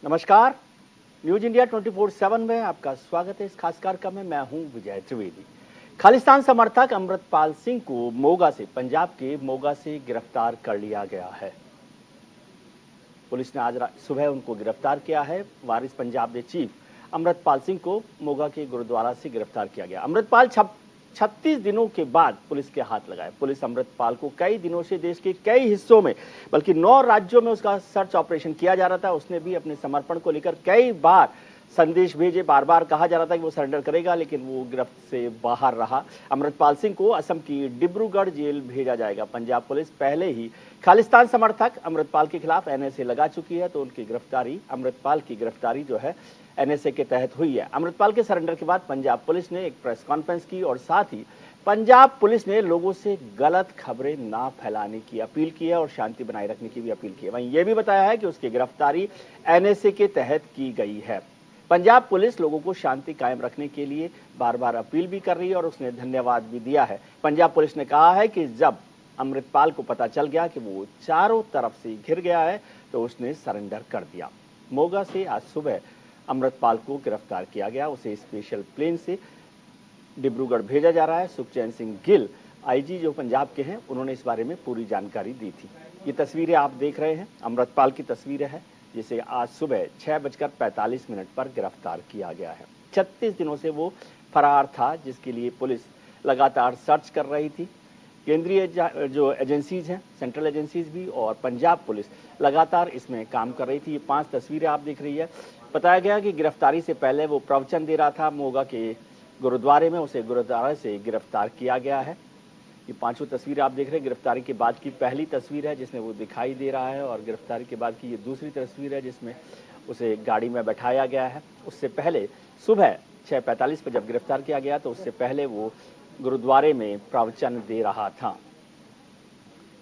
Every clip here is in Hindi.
नमस्कार, न्यूज इंडिया 24/7 में आपका स्वागत है। इस खास कार्यक्रम में मैं हूं विजय त्रिवेदी। खालिस्तान समर्थक अमृतपाल सिंह को मोगा से, पंजाब के मोगा से गिरफ्तार कर लिया गया है। पुलिस ने आज सुबह उनको गिरफ्तार किया है। वारिस पंजाब के चीफ अमृतपाल सिंह को मोगा के गुरुद्वारा से गिरफ्तार किया गया। अमृतपाल 36 दिनों के बाद पुलिस के हाथ लगाए। पुलिस अमृतपाल को कई दिनों से देश के कई हिस्सों में, बल्कि 9 राज्यों में उसका सर्च ऑपरेशन किया जा रहा था। उसने भी अपने समर्पण को लेकर कई बार संदेश भेजे, बार बार कहा जा रहा था कि वो सरेंडर करेगा, लेकिन वो गिरफ्त से बाहर रहा। अमृतपाल सिंह को असम की डिब्रूगढ़ जेल भेजा जाएगा। पंजाब पुलिस पहले ही खालिस्तान समर्थक अमृतपाल के खिलाफ एनएसए लगा चुकी है, तो उनकी गिरफ्तारी, अमृतपाल की गिरफ्तारी जो है एनएसए के तहत हुई है। अमृतपाल के सरेंडर के बाद पंजाब पुलिस ने एक प्रेस कॉन्फ्रेंस की और साथ ही पंजाब पुलिस ने लोगों से गलत खबरें ना फैलाने की अपील की है और शांति बनाए रखने की भी अपील की है। वहीं यह भी बताया है कि उसकी गिरफ्तारी एनएसए के तहत की गई है। पंजाब पुलिस लोगों को शांति कायम रखने के लिए बार बार अपील भी कर रही है और उसने धन्यवाद भी दिया है। पंजाब पुलिस ने कहा है कि जब अमृतपाल को पता चल गया कि वो चारों तरफ से घिर गया है, तो उसने सरेंडर कर दिया। मोगा से आज सुबह अमृतपाल को गिरफ्तार किया गया। उसे स्पेशल प्लेन से डिब्रूगढ़ भेजा जा रहा है। सुखचैन सिंह गिल, आईजी जो पंजाब के हैं, उन्होंने इस बारे में पूरी जानकारी दी थी। ये तस्वीरें आप देख रहे हैं, अमृतपाल की तस्वीरें हैं, जिसे आज सुबह 6:45 पर गिरफ्तार किया गया है। 36 दिनों से वो फरार था, जिसके लिए पुलिस लगातार सर्च कर रही थी। केंद्रीय जो एजेंसीज हैं, सेंट्रल एजेंसीज भी, और पंजाब पुलिस लगातार इसमें काम कर रही थी। ये 5 तस्वीरें आप देख रही है। बताया गया कि गिरफ्तारी से पहले वो प्रवचन दे रहा था मोगा के गुरुद्वारे में। उसे गुरुद्वारा से गिरफ्तार किया गया है। ये 5 तस्वीरें आप देख रहे हैं। गिरफ्तारी के बाद की पहली तस्वीर है जिसमें वो दिखाई दे रहा है, और गिरफ्तारी के बाद की ये दूसरी तस्वीर है जिसमें उसे गाड़ी में बैठाया गया है। उससे पहले सुबह 6:45 पर जब गिरफ्तार किया गया, तो उससे पहले वो गुरुद्वारे में प्रवचन दे रहा था।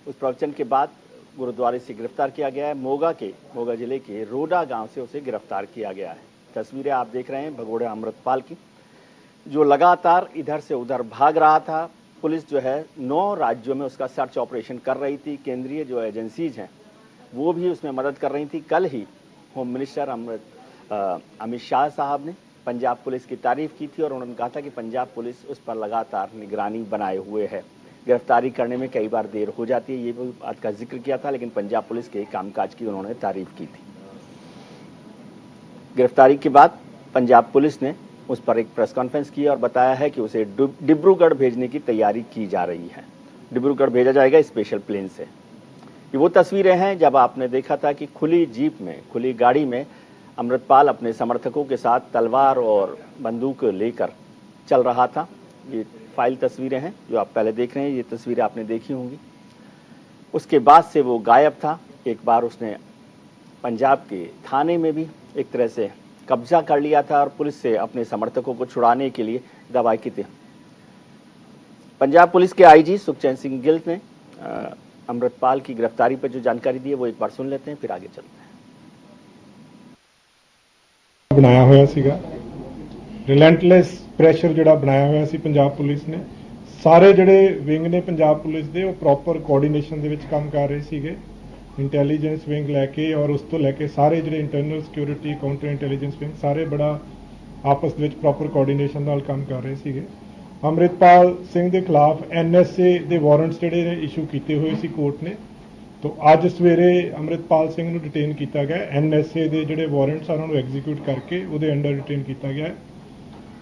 उस प्रवचन के बाद गुरुद्वारे से गिरफ्तार किया गया है। मोगा जिले के रोडा गांव से उसे गिरफ्तार किया गया है। तस्वीरें आप देख रहे हैं भगोड़े अमृतपाल की, जो लगातार इधर से उधर भाग रहा था। पुलिस जो है 9 राज्यों में उसका सर्च ऑपरेशन कर रही थी। केंद्रीय जो एजेंसीज हैं वो भी उसमें मदद कर रही थी। कल ही होम मिनिस्टर अमित शाह साहब ने पंजाब पुलिस की तारीफ की थी और उन्होंने कहा था कि पंजाब पुलिस उस पर लगातार निगरानी बनाए हुए है। गिरफ्तारी करने में कई बार देर हो जाती है, ये भी बात का जिक्र किया था, लेकिन पंजाब पुलिस के कामकाज की उन्होंने तारीफ की थी। गिरफ्तारी के बाद पंजाब पुलिस ने उस पर एक प्रेस कॉन्फ्रेंस की और बताया है कि उसे डिब्रूगढ़ भेजने की तैयारी की जा रही है। डिब्रूगढ़ भेजा जाएगा स्पेशल प्लेन से। ये वो तस्वीरें हैं जब आपने देखा था कि खुली जीप में, खुली गाड़ी में अमृतपाल अपने समर्थकों के साथ तलवार और बंदूक लेकर चल रहा था। ये फाइल तस्वीरें हैं जो आप पहले देख रहे हैं। ये तस्वीरें आपने देखी होंगी। उसके बाद से वो गायब था। एक बार उसने पंजाब के थाने में भी एक तरह से कब्जा कर लिया था और पुलिस से अपने समर्थकों को छुड़ाने के लिए दवाई की थी। पंजाब पुलिस के आईजी सुखचैन सिंह गिल ने अमृतपाल की गिरफ्तारी पर जो जानकारी दी है वो एक बार सुन लेते हैं, फिर आगे चलते हैं। बनाया होया सीगा रिलेंटलेस ਪ੍ਰੈਸ਼ਰ ਜਿਹੜਾ ਬਣਾਇਆ ਹੋਇਆ ਸੀ ਪੰਜਾਬ ਪੁਲਿਸ ਨੇ। ਸਾਰੇ ਜਿਹੜੇ ਵਿੰਗ ਨੇ ਪੰਜਾਬ ਪੁਲਿਸ ਦੇ ਉਹ ਪ੍ਰੋਪਰ ਕੋਆਰਡੀਨੇਸ਼ਨ ਦੇ ਵਿੱਚ ਕੰਮ ਕਰ ਰਹੇ ਸੀਗੇ। ਇੰਟੈਲੀਜੈਂਸ ਵਿੰਗ ਲੈ ਕੇ ਔਰ ਉਸ ਤੋਂ ਲੈ ਕੇ ਸਾਰੇ ਜਿਹੜੇ internal security, counter intelligence wing, ਸਾਰੇ ਬੜਾ ਆਪਸ ਵਿੱਚ ਪ੍ਰੋਪਰ ਕੋਆਰਡੀਨੇਸ਼ਨ ਨਾਲ ਕੰਮ ਕਰ ਰਹੇ ਸੀਗੇ। ਅਮਰਿਤਪਾਲ ਸਿੰਘ ਦੇ ਖਿਲਾਫ ਐਨਐਸਏ ਦੇ ਵਾਰੰਟਸ ਜਿਹੜੇ ਨੇ ਇਸ਼ੂ ਕੀਤੇ ਹੋਏ ਸੀ ਕੋਰਟ ਨੇ। तो ਅੱਜ ਸਵੇਰੇ ਅਮਰਿਤਪਾਲ ਸਿੰਘ ਨੂੰ ਡਿਟੇਨ ਕੀਤਾ ਗਿਆ। ਐਨਐਸਏ ਦੇ ਜਿਹੜੇ ਵਾਰੰਟਸ ਆ ਉਹਨਾਂ ਨੂੰ ਐਗਜ਼ੀਕਿਊਟ ਕਰਕੇ ਉਹਦੇ ਅੰਡਰ ਡਿਟੇਨ ਕੀਤਾ ਗਿਆ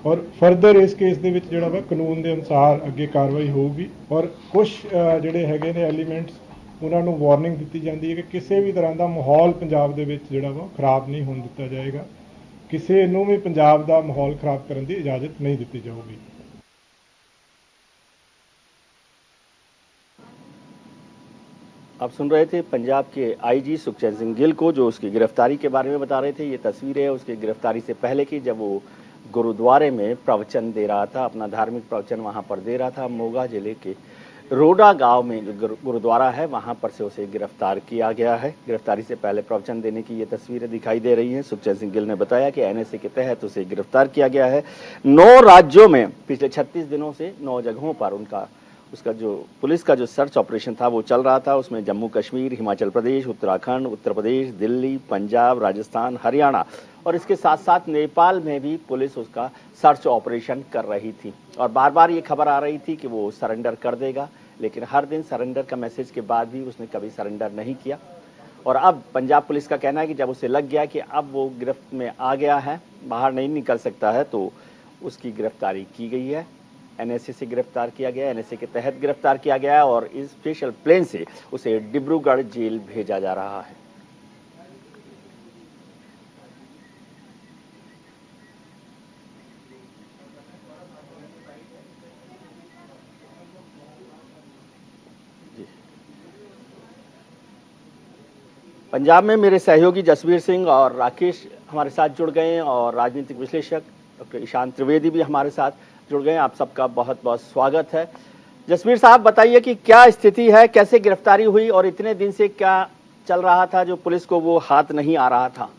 ਔਰ ਫਰਦਰ ਇਸ ਕੇਸ ਦੇ ਵਿੱਚ ਜਿਹੜਾ ਵਾ ਕਾਨੂੰਨ ਦੇ ਅਨੁਸਾਰ ਅੱਗੇ ਕਾਰਵਾਈ ਹੋਊਗੀ। ਔਰ ਕੁਝ ਜਿਹੜੇ ਹੈਗੇ ਨੇ ਐਲੀਮੈਂਟਸ, ਉਹਨਾਂ ਨੂੰ ਵਾਰਨਿੰਗ ਦਿੱਤੀ ਜਾਂਦੀ ਹੈ ਕਿ ਕਿਸੇ ਵੀ ਤਰ੍ਹਾਂ ਦਾ ਮਾਹੌਲ ਪੰਜਾਬ ਦੇ ਵਿੱਚ ਜਿਹੜਾ ਵਾ ਖਰਾਬ ਨਹੀਂ ਹੋਣ ਦਿੱਤਾ ਜਾਏਗਾ। ਕਿਸੇ ਨੂੰ ਵੀ ਪੰਜਾਬ ਦਾ ਮਾਹੌਲ ਖਰਾਬ ਕਰਨ ਦੀ ਇਜਾਜ਼ਤ ਨਹੀਂ ਦਿੱਤੀ ਜਾਊਗੀ। आप सुन रहे थे पंजाब के आईजी सुखचैन सिंह गिल को, जो उसकी गिरफ्तारी के बारे में बता रहे थे। ये तस्वीरें है उसकी गिरफ्तारी से पहले की, जब वो गुरुद्वारे में प्रवचन दे रहा था, अपना धार्मिक प्रवचन वहां पर दे रहा था। मोगा जिले के रोडा गांव में जो गुरुद्वारा है वहां पर से उसे गिरफ्तार किया गया है। गिरफ्तारी से पहले प्रवचन देने की ये तस्वीरें दिखाई दे रही हैं। सुखचैन सिंह गिल ने बताया कि एनएसए के तहत उसे गिरफ्तार किया गया है। 9 राज्यों में पिछले 36 दिनों से 9 जगहों पर उनका उसका जो पुलिस का जो सर्च ऑपरेशन था वो चल रहा था। उसमें जम्मू कश्मीर, हिमाचल प्रदेश, उत्तराखंड, उत्तर प्रदेश, दिल्ली, पंजाब, राजस्थान, हरियाणा और इसके साथ साथ नेपाल में भी पुलिस उसका सर्च ऑपरेशन कर रही थी और बार बार ये खबर आ रही थी कि वो सरेंडर कर देगा, लेकिन हर दिन सरेंडर का मैसेज के बाद भी उसने कभी सरेंडर नहीं किया। और अब पंजाब पुलिस का कहना है कि जब उसे लग गया कि अब वो गिरफ्त में आ गया है, बाहर नहीं निकल सकता है, तो उसकी गिरफ्तारी की गई है। एनएसए से गिरफ्तार किया गया, एनएसए के तहत गिरफ्तार किया गया है और इस स्पेशल प्लेन से उसे डिब्रूगढ़ जेल भेजा जा रहा है। पंजाब में मेरे सहयोगी जसवीर सिंह और राकेश हमारे साथ जुड़ गए हैं और राजनीतिक विश्लेषक डॉक्टर ईशान त्रिवेदी भी हमारे साथ जुड़ गए हैं। आप सबका बहुत बहुत स्वागत है। जसवीर साहब, बताइए कि क्या स्थिति है, कैसे गिरफ्तारी हुई और इतने दिन से क्या चल रहा था जो पुलिस को वो हाथ नहीं आ रहा था?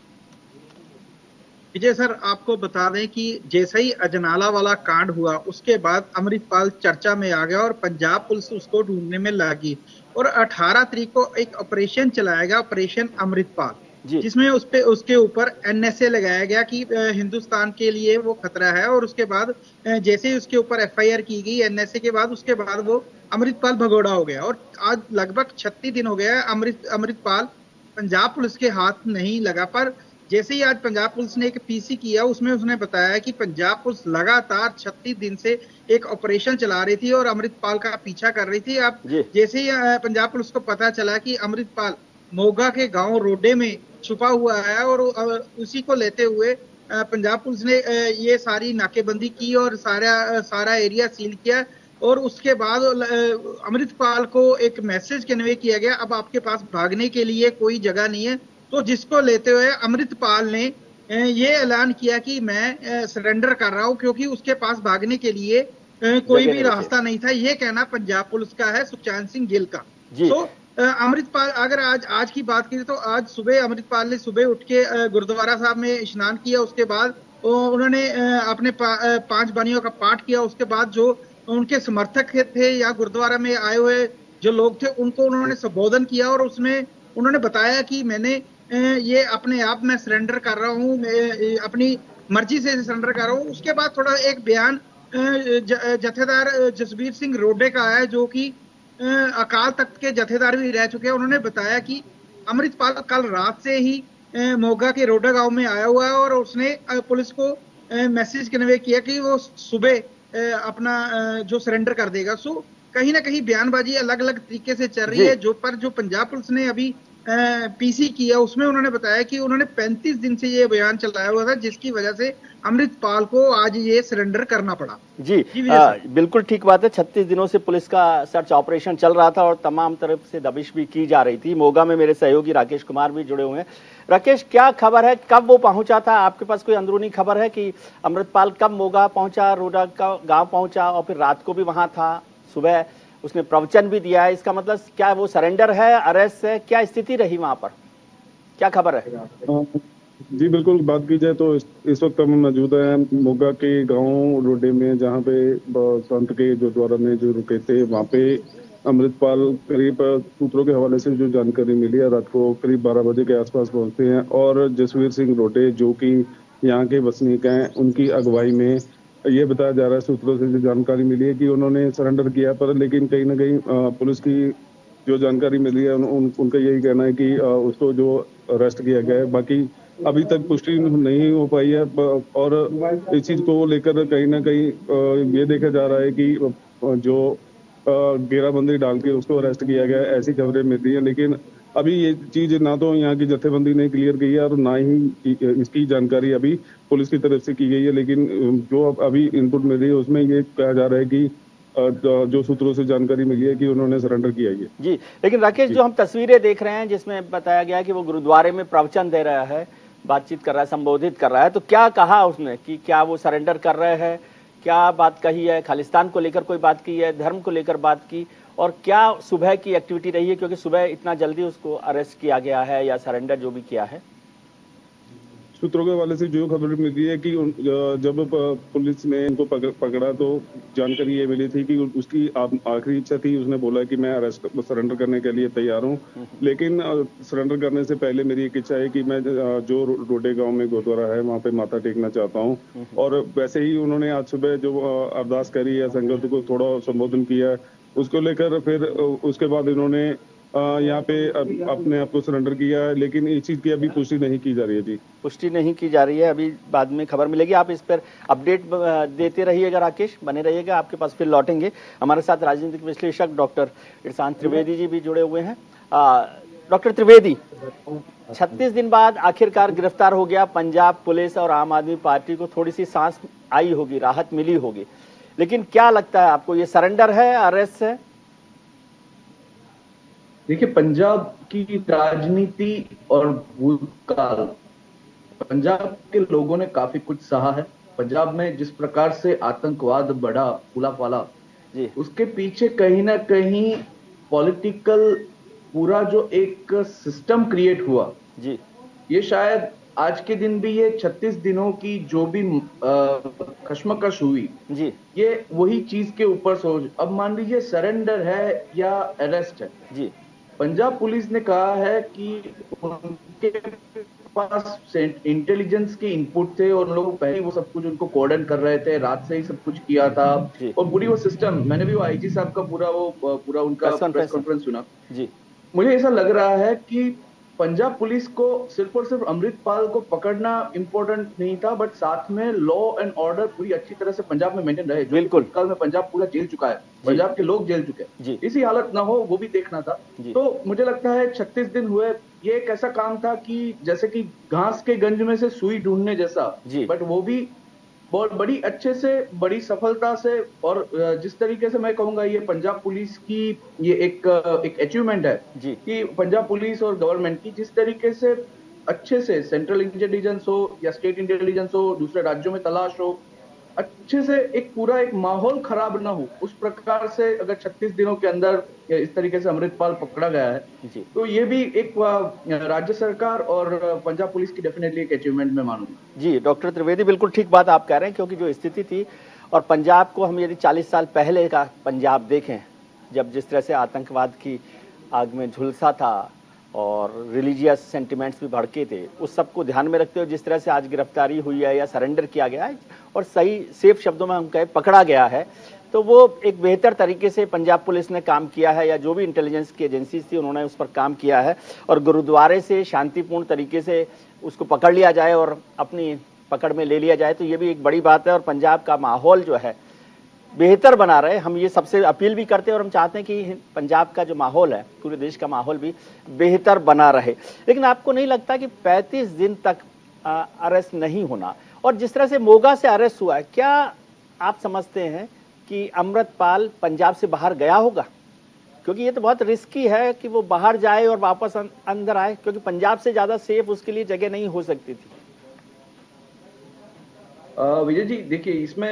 विजय सर, आपको बता दें कि जैसे ही अजनाला वाला कांड हुआ उसके बाद अमृतपाल चर्चा में आ गया और पंजाब पुलिस उसको ढूंढने में लगी और 18 तारीख को एक ऑपरेशन चलाया गया, ऑपरेशन अमृतपाल, जिसमें उसके ऊपर एनएसए लगाया गया कि हिंदुस्तान के लिए वो खतरा है। और उसके बाद जैसे ही उसके ऊपर एफआईआर की गई एनएसए के बाद, उसके बाद वो अमृतपाल भगोड़ा हो गया और आज लगभग 36 दिन हो गया अमृतपाल पंजाब पुलिस के हाथ नहीं लगा। पर जैसे ही आज पंजाब पुलिस ने एक पीसी किया, उसमें उसने बताया कि पंजाब पुलिस लगातार 36 दिन से एक ऑपरेशन चला रही थी और अमृतपाल का पीछा कर रही थी। अब जैसे ही पंजाब पुलिस को पता चला कि अमृतपाल मोगा के गांव रोडे में छुपा हुआ है और उसी को लेते हुए पंजाब पुलिस ने ये सारी नाकेबंदी की और सारा एरिया सील किया और उसके बाद अमृतपाल को एक मैसेज कन्वे किया गया, अब आपके पास भागने के लिए कोई जगह नहीं है। तो जिसको लेते हुए अमृतपाल ने ये ऐलान किया कि मैं सरेंडर कर रहा हूं, क्योंकि उसके पास भागने के लिए कोई भी रास्ता नहीं था। ये कहना पंजाब पुलिस का है, सुखचैन सिंह गिल का। तो अमृतपाल, अगर आज की बात करें तो आज सुबह अमृतपाल ने सुबह उठ के गुरुद्वारा साहब में स्नान किया, उसके बाद उन्होंने अपने 5 बानियों का पाठ किया। उसके बाद जो उनके समर्थक थे या गुरुद्वारा में आए हुए जो लोग थे उनको उन्होंने संबोधन किया और उसमें उन्होंने बताया कि मैंने ये अपने आप में सरेंडर कर रहा हूँ, मैं अपनी मर्जी से सरेंडर कर रहा हूँ। उसके बाद थोड़ा एक बयान जथेदार जसवीर सिंह रोडे का है, जो कि अकाल तख्त के जथेदार भी रह चुके हैं। उन्होंने बताया कि अमृतपाल कल रात से ही मोगा के रोडा गांव में आया हुआ है और उसने पुलिस को मैसेज कन्वे किया कि वो सुबह अपना जो सरेंडर कर देगा। सो कहीं ना कहीं बयानबाजी अलग अलग तरीके से चल रही है। जो पंजाब पुलिस ने अभी पीसी किया उसमें उन्होंने बताया कि उन्होंने 35 दिन से ये बयान चलाया हुआ था, जिसकी वजह से अमृतपाल को आज ये सरेंडर करना पड़ा। जी बिल्कुल ठीक बात है। 36 दिनों से पुलिस का सर्च ऑपरेशन चल रहा था और तमाम तरफ से दबिश भी की जा रही थी। मोगा में मेरे सहयोगी राकेश कुमार भी जुड़े हुए हैं। राकेश, क्या खबर है, कब वो पहुंचा था? आपके पास कोई अंदरूनी खबर है कि अमृतपाल कब मोगा पहुंचा, रोडा का गाँव पहुंचा और फिर रात को भी वहां था, सुबह उसने प्रवचन भी दिया है? इसका मतलब क्या वो सरेंडर है, अरेस्ट है, क्या स्थिति रही वहां पर, क्या खबर है? जी बिल्कुल, बात की जाए तो इस वक्त हम मौजूद हैं मोगा के गांव रोडे में, जहां पे संत के गुरुद्वारा में जो रुके थे वहां पे अमृतपाल करीब सूत्रों के हवाले से जो जानकारी मिली है रात को करीब 12 बजे के आसपास पहुंचते हैं और जसवीर सिंह रोडे जो कि यहाँ के वसनीक हैं, उनकी अगुवाई में ये बताया जा रहा है, सूत्रों से जो जानकारी मिली है कि उन्होंने सरेंडर किया। पर लेकिन कहीं ना कहीं पुलिस की जो जानकारी मिली है उनका यही कहना है कि उसको जो अरेस्ट किया गया है, बाकी अभी तक पुष्टि नहीं हो पाई है। और इस चीज को लेकर कहीं ना कहीं ये देखा जा रहा है कि जो घेराबंदी डाल के उसको अरेस्ट किया गया है, ऐसी खबरें मिल रही है। लेकिन अभी ये चीज ना तो यहाँ की जत्थेबंदी ने क्लियर की है और ना ही इसकी जानकारी अभी पुलिस की तरफ से की गई है। लेकिन जो अभी इनपुट मिल रही है उसमें ये कहा जा रहा है कि जो सूत्रों से जानकारी मिली है कि उन्होंने सरेंडर किया है। जी, लेकिन राकेश, जो हम तस्वीरें देख रहे हैं जिसमें बताया गया है कि वो गुरुद्वारे में प्रवचन दे रहा है, बातचीत कर रहा है, संबोधित कर रहा है, तो क्या कहा उसने कि क्या वो सरेंडर कर रहे हैं, क्या बात कही है? खालिस्तान को लेकर कोई बात की है, धर्म को लेकर बात की, और क्या सुबह की एक्टिविटी रही है, क्योंकि सुबह इतना जल्दी उसको अरेस्ट किया गया है या सरेंडर जो भी किया है? सूत्रों के हवाले से जो खबर मिली है कि जब पुलिस ने उनको पकड़ा तो जानकारी ये मिली थी कि उसकी आखिरी इच्छा थी, उसने बोला कि मैं सरेंडर करने के लिए तैयार हूं, लेकिन सरेंडर करने से पहले मेरी एक इच्छा है कि मैं जो रोडे गांव में गुरुद्वारा है वहां पे माथा टेकना चाहता हूं। और वैसे ही उन्होंने आज सुबह जो अरदास करी है, संगत को थोड़ा संबोधन किया, उसको लेकर फिर उसके बाद इन्होंने यहाँ पे अपने आप को सरेंडर किया है, लेकिन इस चीज की अभी पुष्टि नहीं की जा रही है। जी, पुष्टि नहीं की जा रही है, अभी बाद में खबर मिलेगी। आप इस पर अपडेट देते रहिएगा राकेश, बने रहिएगा, आपके पास फिर लौटेंगे। हमारे साथ राजनीतिक विश्लेषक डॉक्टर इरशान त्रिवेदी जी भी जुड़े हुए हैं। डॉक्टर त्रिवेदी, 36 दिन बाद आखिरकार गिरफ्तार हो गया। पंजाब पुलिस और आम आदमी पार्टी को थोड़ी सी सांस आई होगी, राहत मिली होगी, लेकिन क्या लगता है आपको, ये सरेंडर है, अरेस्ट है? देखिए, पंजाब की राजनीति और भूतकाल, पंजाब के लोगों ने काफी कुछ सहा है। पंजाब में जिस प्रकार से आतंकवाद बढ़ा, फूला फाला, उसके पीछे कहीं ना कहीं पॉलिटिकल पूरा जो एक सिस्टम क्रिएट हुआ जी, ये शायद आज के दिन भी ये 36 दिनों की जो भी कश्मकश हुई जी, ये वही चीज के ऊपर सोच। अब मान लीजिए सरेंडर है या अरेस्ट है जी, पंजाब पुलिस ने कहा है कि उनके पास इंटेलिजेंस के इनपुट थे और लोग पहले वो सब कुछ उनको कोऑर्डिनेट कर रहे थे, रात से ही सब कुछ किया था और पूरी वो सिस्टम, मैंने भी वो आईजी साहब का पूरा उनका प्रेस कॉन्फ्रेंस सुना जी। मुझे ऐसा लग रहा है कि पंजाब पुलिस को सिर्फ और सिर्फ अमृतपाल को पकड़ना इंपॉर्टेंट नहीं था, बट साथ में लॉ एंड ऑर्डर पूरी अच्छी तरह से पंजाब में मेंटेन रहे। बिल्कुल, कल में पंजाब पूरा जेल चुका है, पंजाब के लोग जेल चुके हैं, इसी हालत ना हो वो भी देखना था। तो मुझे लगता है 36 दिन हुए, ये एक ऐसा काम था कि जैसे कि घास के गंज में से सुई ढूंढने जैसा, बट वो भी बहुत बड़ी अच्छे से, बड़ी सफलता से, और जिस तरीके से मैं कहूंगा ये पंजाब पुलिस की ये एक अचीवमेंट है कि पंजाब पुलिस और गवर्नमेंट की जिस तरीके से अच्छे से सेंट्रल इंटेलिजेंस हो या स्टेट इंटेलिजेंस हो, दूसरे राज्यों में तलाश हो, अच्छे से एक पूरा एक माहौल खराब ना हो, उस प्रकार से अगर 36 दिनों के अंदर इस तरीके से अमृतपाल पकड़ा गया है तो ये भी एक राज्य सरकार और पंजाब पुलिस की डेफिनेटली एक अचीवमेंट में मानूंगा। जी डॉक्टर त्रिवेदी, बिल्कुल ठीक बात आप कह रहे हैं, क्योंकि जो स्थिति थी, और पंजाब को हम यदि 40 साल पहले का पंजाब देखें, जब जिस तरह से आतंकवाद की आग में झुलसा था और रिलीजियस सेंटिमेंट्स भी भड़के थे, उस सबको ध्यान में रखते हुए जिस तरह से आज गिरफ्तारी हुई है या सरेंडर किया गया है और सही सेफ शब्दों में हम कहें पकड़ा गया है, तो वो एक बेहतर तरीके से पंजाब पुलिस ने काम किया है, या जो भी इंटेलिजेंस की एजेंसीज थी उन्होंने उस पर काम किया है, और गुरुद्वारे से शांतिपूर्ण तरीके से उसको पकड़ लिया जाए और अपनी पकड़ में ले लिया जाए, तो ये भी एक बड़ी बात है। और पंजाब का माहौल जो है बेहतर बना रहे, हम ये सबसे अपील भी करते हैं, और हम चाहते हैं कि पंजाब का जो माहौल है, पूरे देश का माहौल भी बेहतर बना रहे। लेकिन आपको नहीं लगता कि 35 दिन तक अरेस्ट नहीं होना, और जिस तरह से मोगा से अरेस्ट हुआ है, क्या आप समझते हैं कि अमृतपाल पंजाब से बाहर गया होगा? क्योंकि ये तो बहुत रिस्की है कि वो बाहर जाए और वापस अंदर आए, क्योंकि पंजाब से ज्यादा सेफ उसके लिए जगह नहीं हो सकती थी। विजय जी, देखिए, इसमें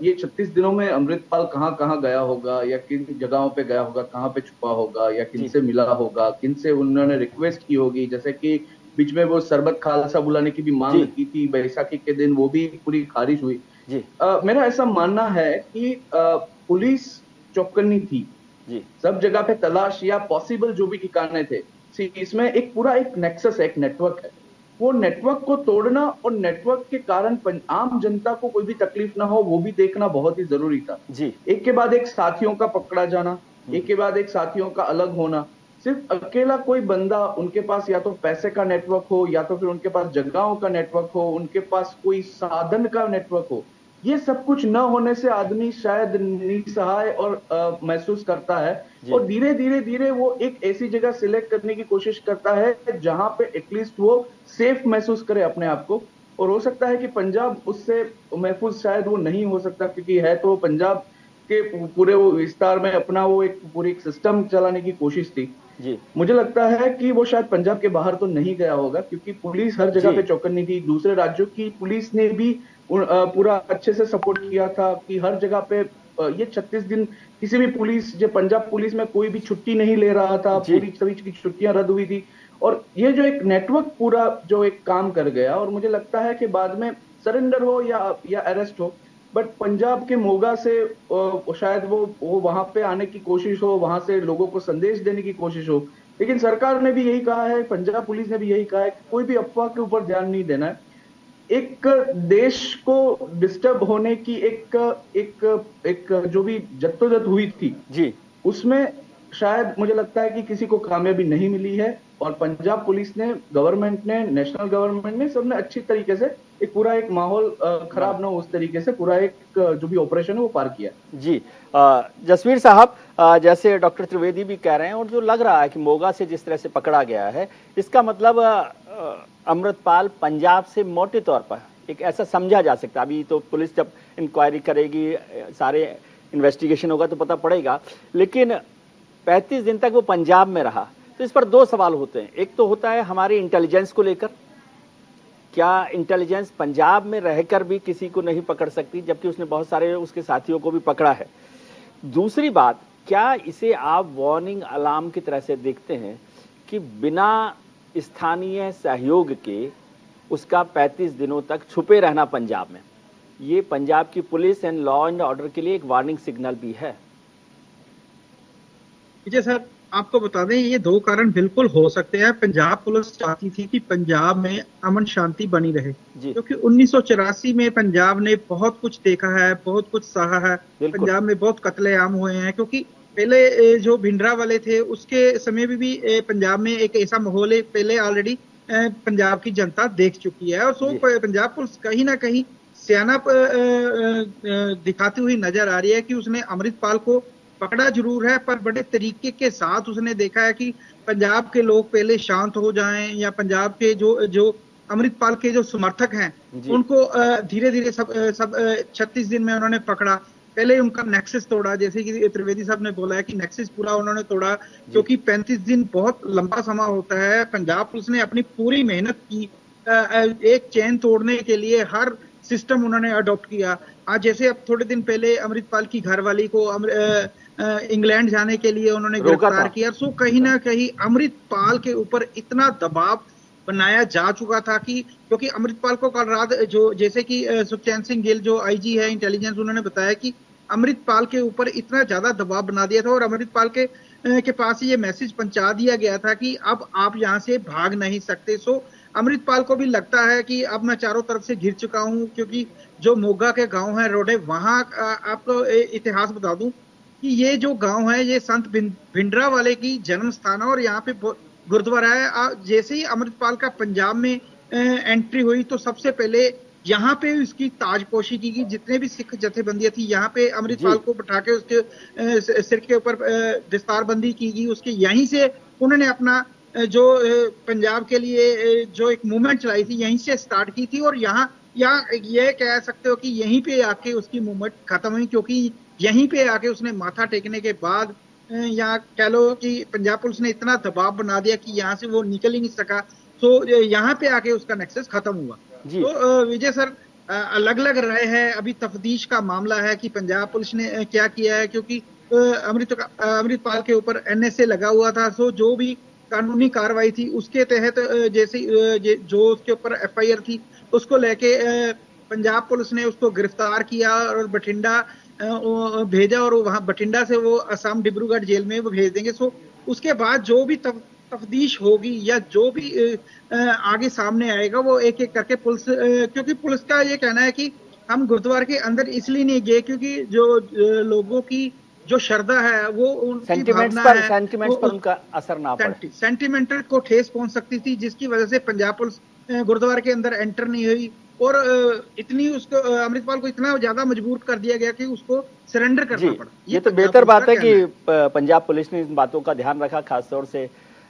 ये 36 दिनों में अमृतपाल कहाँ गया होगा, या किन जगहों पे गया होगा, कहाँ पे छुपा होगा, या किन से मिला होगा, किन से उन्होंने रिक्वेस्ट की होगी, जैसे कि बीच में वो सरबत खालसा बुलाने की भी मांग की थी बैसाखी के दिन, वो भी पूरी खारिज हुई जी। मेरा ऐसा मानना है कि पुलिस चौकन्नी थी जी, सब जगह पे तलाश या पॉसिबल जो भी ठिकाने थे, इसमें एक पूरा एक नेक्सस, एक नेटवर्क है, वो नेटवर्क को तोड़ना और नेटवर्क के कारण आम जनता को कोई भी तकलीफ ना हो, वो भी देखना बहुत ही जरूरी था जी। एक के बाद एक साथियों का पकड़ा जाना, एक के बाद एक साथियों का अलग होना, सिर्फ अकेला कोई बंदा, उनके पास या तो पैसे का नेटवर्क हो, या तो फिर उनके पास जगहों का नेटवर्क हो, उनके पास कोई साधन का नेटवर्क हो, ये सब कुछ न होने से आदमी शायद निसहाय और महसूस करता है, और धीरे धीरे वो एक ऐसी जगह सिलेक्ट करने की कोशिश करता है जहां पे एटलीस्ट वो सेफ महसूस करे अपने आप को। और हो सकता है कि पंजाब उससे महफूज शायद वो नहीं हो सकता, क्योंकि है तो पंजाब के पूरे वो विस्तार में अपना वो एक पूरी एक सिस्टम चलाने की कोशिश थी जी। मुझे लगता है कि वो शायद पंजाब के बाहर तो नहीं गया होगा, क्योंकि पुलिस हर जगह पे चौकन्नी थी, दूसरे राज्यों की पुलिस ने भी पूरा अच्छे से सपोर्ट किया था कि हर जगह पे ये 36 दिन किसी भी पुलिस, जो पंजाब पुलिस में कोई भी छुट्टी नहीं ले रहा था, पूरी सभी की छुट्टियां रद्द हुई थी, और ये जो एक नेटवर्क पूरा जो एक काम कर गया, और मुझे लगता है कि बाद में सरेंडर हो या अरेस्ट हो, बट पंजाब के मोगा से शायद वो वहां पे आने की कोशिश हो, वहां से लोगों को संदेश देने की कोशिश हो। लेकिन सरकार ने भी यही कहा है, पंजाब पुलिस ने भी यही कहा है कि कोई भी अफवाह के ऊपर ध्यान नहीं देना है। एक देश को डिस्टर्ब होने की एक जो भी जद्दोजहद हुई थी जी, उसमें शायद मुझे लगता है कि किसी को कामयाबी नहीं मिली है, और पंजाब पुलिस ने, गवर्नमेंट ने, नेशनल गवर्नमेंट ने, सबने अच्छी तरीके से एक पूरा एक माहौल खराब ना हो उस तरीके से पूरा एक जो भी ऑपरेशन है वो पार किया। जी जसवीर साहब, जैसे डॉक्टर त्रिवेदी भी कह रहे हैं और जो लग रहा है कि मोगा से जिस तरह से पकड़ा गया है, इसका मतलब अमृतपाल पंजाब से मोटे तौर पर एक ऐसा समझा जा सकता है। अभी तो पुलिस जब इंक्वायरी करेगी, सारे इन्वेस्टिगेशन होगा तो पता पड़ेगा, लेकिन 35 दिन तक वो पंजाब में रहा, तो इस पर दो सवाल होते हैं। एक तो होता है हमारी इंटेलिजेंस को लेकर, क्या इंटेलिजेंस पंजाब में रहकर भी किसी को नहीं पकड़ सकती, जबकि उसने बहुत सारे उसके साथियों को भी पकड़ा है। दूसरी बात, क्या इसे आप वार्निंग अलार्म की तरह से देखते हैं कि बिना स्थानीय सहयोग के उसका 35 दिनों तक छुपे रहना पंजाब में, ये पंजाब की police and law and order के लिए एक वार्निंग सिग्नल भी है? विजय सर, आपको बता दें, ये दो कारण बिल्कुल हो सकते हैं। पंजाब पुलिस चाहती थी कि पंजाब में अमन शांति बनी रहे, क्योंकि 1984 में पंजाब ने बहुत कुछ देखा है, बहुत कुछ सहा है। पंजाब में बहुत कत्लेआम हुए हैं, क्योंकि पहले जो भिंडरा वाले थे उसके समय में भी पंजाब में एक ऐसा माहौल है, पहले ऑलरेडी पंजाब की जनता देख चुकी है। और सो पंजाब पुलिस कहीं ना कहीं सियाना दिखाती हुई नजर आ रही है कि उसने अमृतपाल को पकड़ा जरूर है, पर बड़े तरीके के साथ उसने देखा है कि पंजाब के लोग पहले शांत हो जाएं, या पंजाब के जो अमृतपाल के जो समर्थक हैं उनको धीरे धीरे सब 36 दिन में उन्होंने पकड़ा। पहले उनका नेक्सस तोड़ा, जैसे कि त्रिवेदी साहब ने बोला है कि नेक्सस पूरा उन्होंने तोड़ा, क्योंकि 35 दिन बहुत लंबा समय होता है। पंजाब पुलिस ने अपनी पूरी मेहनत की, एक चैन तोड़ने के लिए हर सिस्टम उन्होंने अडॉप्ट किया। आज जैसे अब थोड़े दिन पहले अमृतपाल की घरवाली को इंग्लैंड जाने के लिए उन्होंने गिरफ्तार किया, सो कहीं ना कहीं अमृतपाल के ऊपर इतना दबाव बनाया जा चुका था कि, क्योंकि अमृतपाल को कल रात जो जैसे कि सुखचैन सिंह गिल जो आईजी है इंटेलिजेंस, उन्होंने बताया कि अमृतपाल के ऊपर इतना ज्यादा दबाव बना दिया था और अमृतपाल के पास ये मैसेज पहुंचा दिया गया था कि अब आप यहाँ से भाग नहीं सकते। सो अमृतपाल को भी लगता है कि अब मैं चारों तरफ से घिर चुका हूँ, क्योंकि जो मोगा के गांव है रोडे, वहां आपको इतिहास बता दूं कि ये जो गांव है ये संत भिंडरा वाले की जन्म स्थान है और यहाँ पे गुरुद्वारा है। जैसे ही अमृतपाल का पंजाब में एंट्री हुई तो सबसे पहले यहाँ पे उसकी ताजपोशी की गई। जितने भी सिख जथेबंदियां थी यहाँ पे अमृतपाल को बैठा के उसके सिर के ऊपर दस्तारबंदी की गई। उसके यहीं से उन्होंने अपना जो पंजाब के लिए जो एक मूवमेंट चलाई थी यहीं से स्टार्ट की थी, और यहाँ ये कह सकते हो कि यहीं पे आके उसकी मूवमेंट खत्म हुई, क्योंकि यहीं पे आके उसने माथा टेकने के बाद या कह लो कि पंजाब पुलिस ने इतना दबाव बना दिया कि यहाँ से वो निकल ही नहीं सका। तो यहाँ पे आके उसका नेक्सस खत्म हुआ। तो विजय सर, अलग अलग राय है, अभी तफ्तीश का मामला है कि पंजाब पुलिस ने क्या किया है, क्योंकि अमृतपाल के ऊपर NSA लगा हुआ था। सो जो भी कानूनी कार्रवाई थी उसके तहत जैसे जो उसके ऊपर FIR थी उसको लेके पंजाब पुलिस ने उसको गिरफ्तार किया और बठिंडा भेजा, और वहां बठिंडा से वो असम डिब्रूगढ़ जेल में वो भेज देंगे। सो उसके बाद जो भी तफ्तीश होगी या जो भी आगे सामने आएगा वो एक एक करके पुलिस, क्योंकि पुलिस का ये कहना है कि हम गुरुद्वारे के अंदर इसलिए नहीं गए क्योंकि जो लोगों की जो श्रद्धा है वो उनकी भावना है, सेंटिमेंट्स पर उनका असर ना पड़े, सेंटिमेंटल को ठेस पहुंच सकती थी, जिसकी वजह से पंजाब पुलिस गुरुद्वारे के अंदर एंटर नहीं हुई और इतनी उसको अमृतपाल को इतना ज्यादा मजबूर कर दिया गया कि उसको सरेंडर करना पड़ा। ये तो बेहतर बात है कि पंजाब पुलिस ने इन बातों का ध्यान रखा, खासतौर से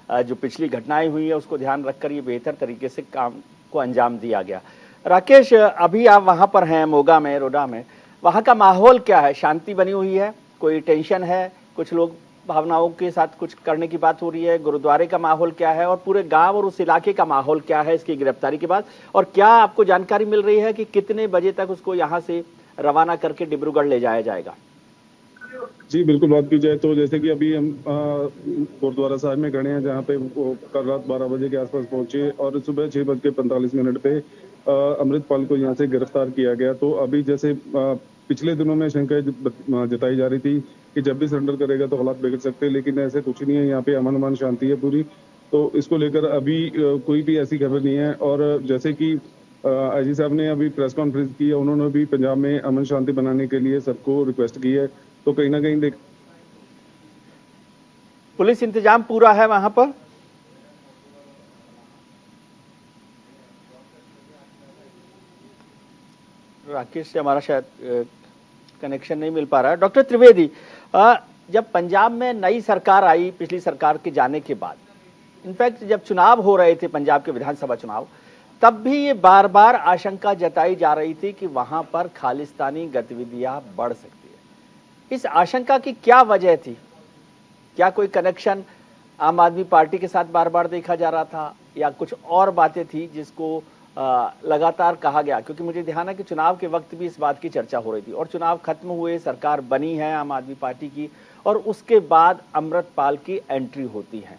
जो पिछली घटनाएं हुई है उसको ध्यान रखकर ये बेहतर तरीके से काम को अंजाम दिया गया। राकेश, अभी आप वहां पर हैं मोगा में, रोडा में, वहां का माहौल क्या है? शांति बनी हुई है? कोई टेंशन है? कुछ लोग भावनाओं के साथ कुछ करने की बात हो रही है? गुरुद्वारे का माहौल क्या है और पूरे गांव और उस इलाके का माहौल क्या है इसकी गिरफ्तारी के बाद? और क्या आपको जानकारी मिल रही है कि कितने बजे तक उसको यहाँ से रवाना करके डिब्रूगढ़ ले जाया जाएगा? जी बिल्कुल, बात की जाए तो जैसे कि अभी हम गुरुद्वारा साहिब में खड़े हैं, जहाँ पे वो कल रात 12 बजे के आसपास पहुंचे और सुबह 6:45 पे अमृतपाल को यहाँ से गिरफ्तार किया गया। तो अभी जैसे पिछले दिनों में शंका जताई जा रही थी कि जब भी सरेंडर करेगा तो हालात बिगड़ सकते हैं, लेकिन ऐसे कुछ नहीं है। यहाँ पे अमन अमान शांति है पूरी। तो इसको लेकर अभी कोई भी ऐसी खबर नहीं है। और जैसे कि आईजी साहब ने अभी प्रेस कॉन्फ्रेंस की है, उन्होंने भी पंजाब में अमन शांति बनाने के लिए सबको रिक्वेस्ट की है। तो कहीं ना कहीं पुलिस इंतजाम पूरा है वहां पर। राकेश से हमारा शायद कनेक्शन नहीं मिल पा रहा है। डॉक्टर त्रिवेदी, जब पंजाब में नई सरकार आई पिछली सरकार के जाने के बाद, इनफैक्ट जब चुनाव हो रहे थे पंजाब के विधानसभा चुनाव, तब भी ये बार बार आशंका जताई जा रही थी कि वहां पर खालिस्तानी गतिविधियां बढ़ सकती है। इस आशंका की क्या वजह थी? क्या कोई कनेक्शन आम आदमी पार्टी के साथ बार बार देखा जा रहा था, या कुछ और बातें थी जिसको लगातार कहा गया? क्योंकि मुझे ध्यान है कि चुनाव के वक्त भी इस बात की चर्चा हो रही थी, और चुनाव खत्म हुए, सरकार बनी है आम आदमी पार्टी की, और उसके बाद अमृतपाल की एंट्री होती है,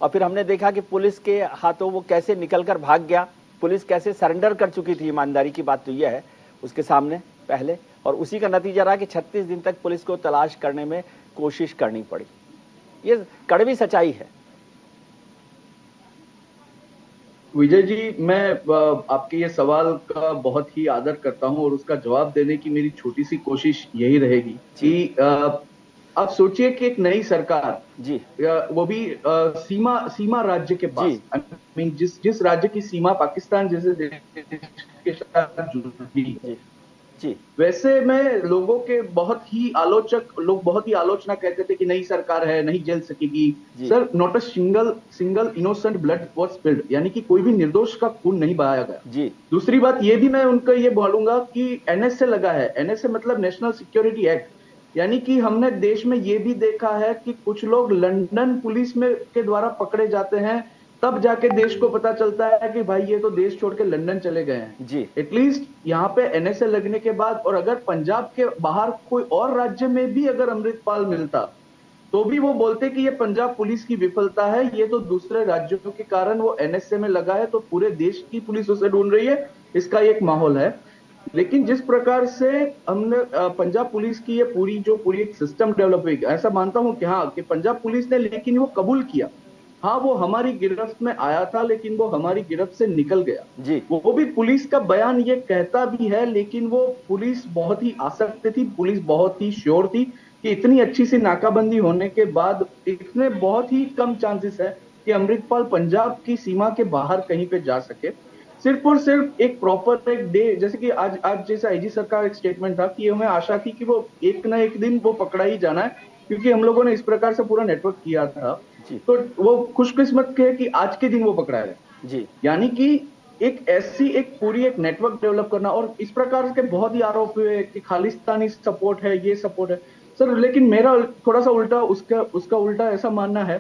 और फिर हमने देखा कि पुलिस के हाथों वो कैसे निकलकर भाग गया। पुलिस कैसे सरेंडर कर चुकी थी, ईमानदारी की बात तो यह है उसके सामने पहले, और उसी का नतीजा रहा कि 36 दिन तक पुलिस को तलाश करने में कोशिश करनी पड़ी। ये कड़वी सच्चाई है। विजय जी, मैं आपके ये सवाल का बहुत ही आदर करता हूं, और उसका जवाब देने की मेरी छोटी सी कोशिश यही रहेगी कि आप सोचिए कि एक नई सरकार जी, वो भी सीमा राज्य के पास, आई मीन जिस राज्य की सीमा पाकिस्तान जैसे देश के साथ जुड़ी, जी, वैसे में लोग बहुत ही आलोचना कहते थे कि नई सरकार है, नहीं झेल सकेगी। Sir, not a single innocent blood was spilled, यानी कि कोई भी निर्दोष का खून नहीं बहाया गया। जी। दूसरी बात ये भी मैं उनका ये बोलूंगा कि एनएसए लगा है। एनएसए मतलब नेशनल सिक्योरिटी एक्ट, यानी कि हमने देश में ये भी देखा है कि कुछ लोग लंदन पुलिस में के द्वारा पकड़े जाते हैं, तब जाके देश को पता चलता है कि भाई ये तो देश छोड़ के लंदन चले गए हैं। जी, एटलीस्ट यहाँ पे एनएसए लगने के बाद, और अगर पंजाब के बाहर कोई और राज्य में भी अगर अमृतपाल मिलता, तो भी वो बोलते कि ये पंजाब पुलिस की विफलता है, ये तो दूसरे राज्यों के कारण वो एनएसए में लगा है, तो पूरे देश की पुलिस उसे ढूंढ रही है, इसका एक माहौल है। लेकिन जिस प्रकार से हमने पंजाब पुलिस की ये पूरी एक सिस्टम डेवलप हुई, ऐसा मानता हूं कि हाँ, कि पंजाब पुलिस ने लेकिन वो कबूल किया, हाँ वो हमारी गिरफ्त में आया था, लेकिन वो हमारी गिरफ्त से निकल गया। जी, वो भी पुलिस का बयान ये कहता भी है, लेकिन वो पुलिस बहुत ही आसक्त थी, पुलिस बहुत ही श्योर थी कि इतनी अच्छी सी नाकाबंदी होने के बाद इतने बहुत ही कम चांसेस है कि अमृतपाल पंजाब की सीमा के बाहर कहीं पे जा सके। सिर्फ और सिर्फ एक प्रॉपर एक डे, जैसे कि आज जैसा आईजी सरकार एक स्टेटमेंट था कि हमें आशा थी कि वो एक ना एक दिन वो पकड़ा ही जाना है, क्योंकि हम लोगों ने इस प्रकार से पूरा नेटवर्क किया था। तो वो खुशकिस्मत थे कि आज के दिन वो पकड़ा है जी। यानी कि एक ऐसी एक पूरी एक नेटवर्क डेवलप करना, और इस प्रकार के बहुत ही आरोप हुए कि खालिस्तानी सपोर्ट है, ये सपोर्ट है सर। लेकिन मेरा थोड़ा सा उल्टा उसका उल्टा ऐसा मानना है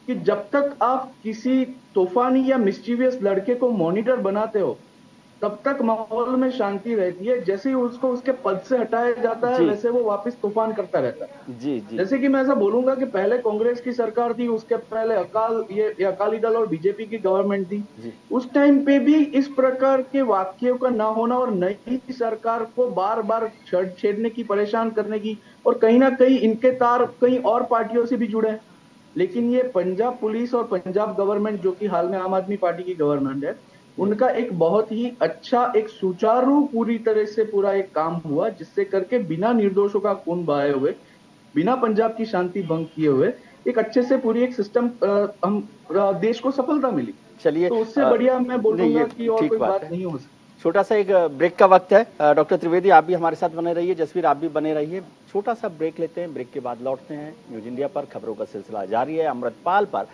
कि जब तक आप किसी तूफानी या मिस्चीवियस लड़के को मॉनिटर बनाते हो, तब तक माहौल में शांति रहती है। जैसे ही उसको उसके पद से हटाया जाता है, वैसे वो वापस तूफान करता रहता है। जी। जैसे कि मैं ऐसा बोलूंगा कि पहले कांग्रेस की सरकार थी, उसके पहले अकाली दल और बीजेपी की गवर्नमेंट थी, उस टाइम पे भी इस प्रकार के वाक्यों का ना होना और नई सरकार को बार बार छेड़ने की, परेशान करने की, और कहीं ना कहीं इनके तार कहीं और पार्टियों से भी जुड़े हैं। लेकिन ये पंजाब पुलिस और पंजाब गवर्नमेंट, जो कि हाल में आम आदमी पार्टी की गवर्नमेंट है, उनका एक बहुत ही अच्छा, एक सुचारू पूरी तरह से पूरा एक काम हुआ, जिससे करके बिना निर्दोषों का खून बहाए हुए, बिना पंजाब की शांति भंग किए हुए, एक अच्छे से पूरी एक सिस्टम हम देश को सफलता मिली। चलिए, तो उससे बढ़िया मैं बोलूंगा कि और कोई बात नहीं हो सकती। छोटा सा एक ब्रेक का वक्त है। डॉक्टर त्रिवेदी, आप भी हमारे साथ बने रहिए, जसवीर आप भी बने रहिए। छोटा सा ब्रेक लेते हैं, ब्रेक के बाद लौटते हैं। न्यूज इंडिया पर खबरों का सिलसिला जारी है। अमृतपाल पर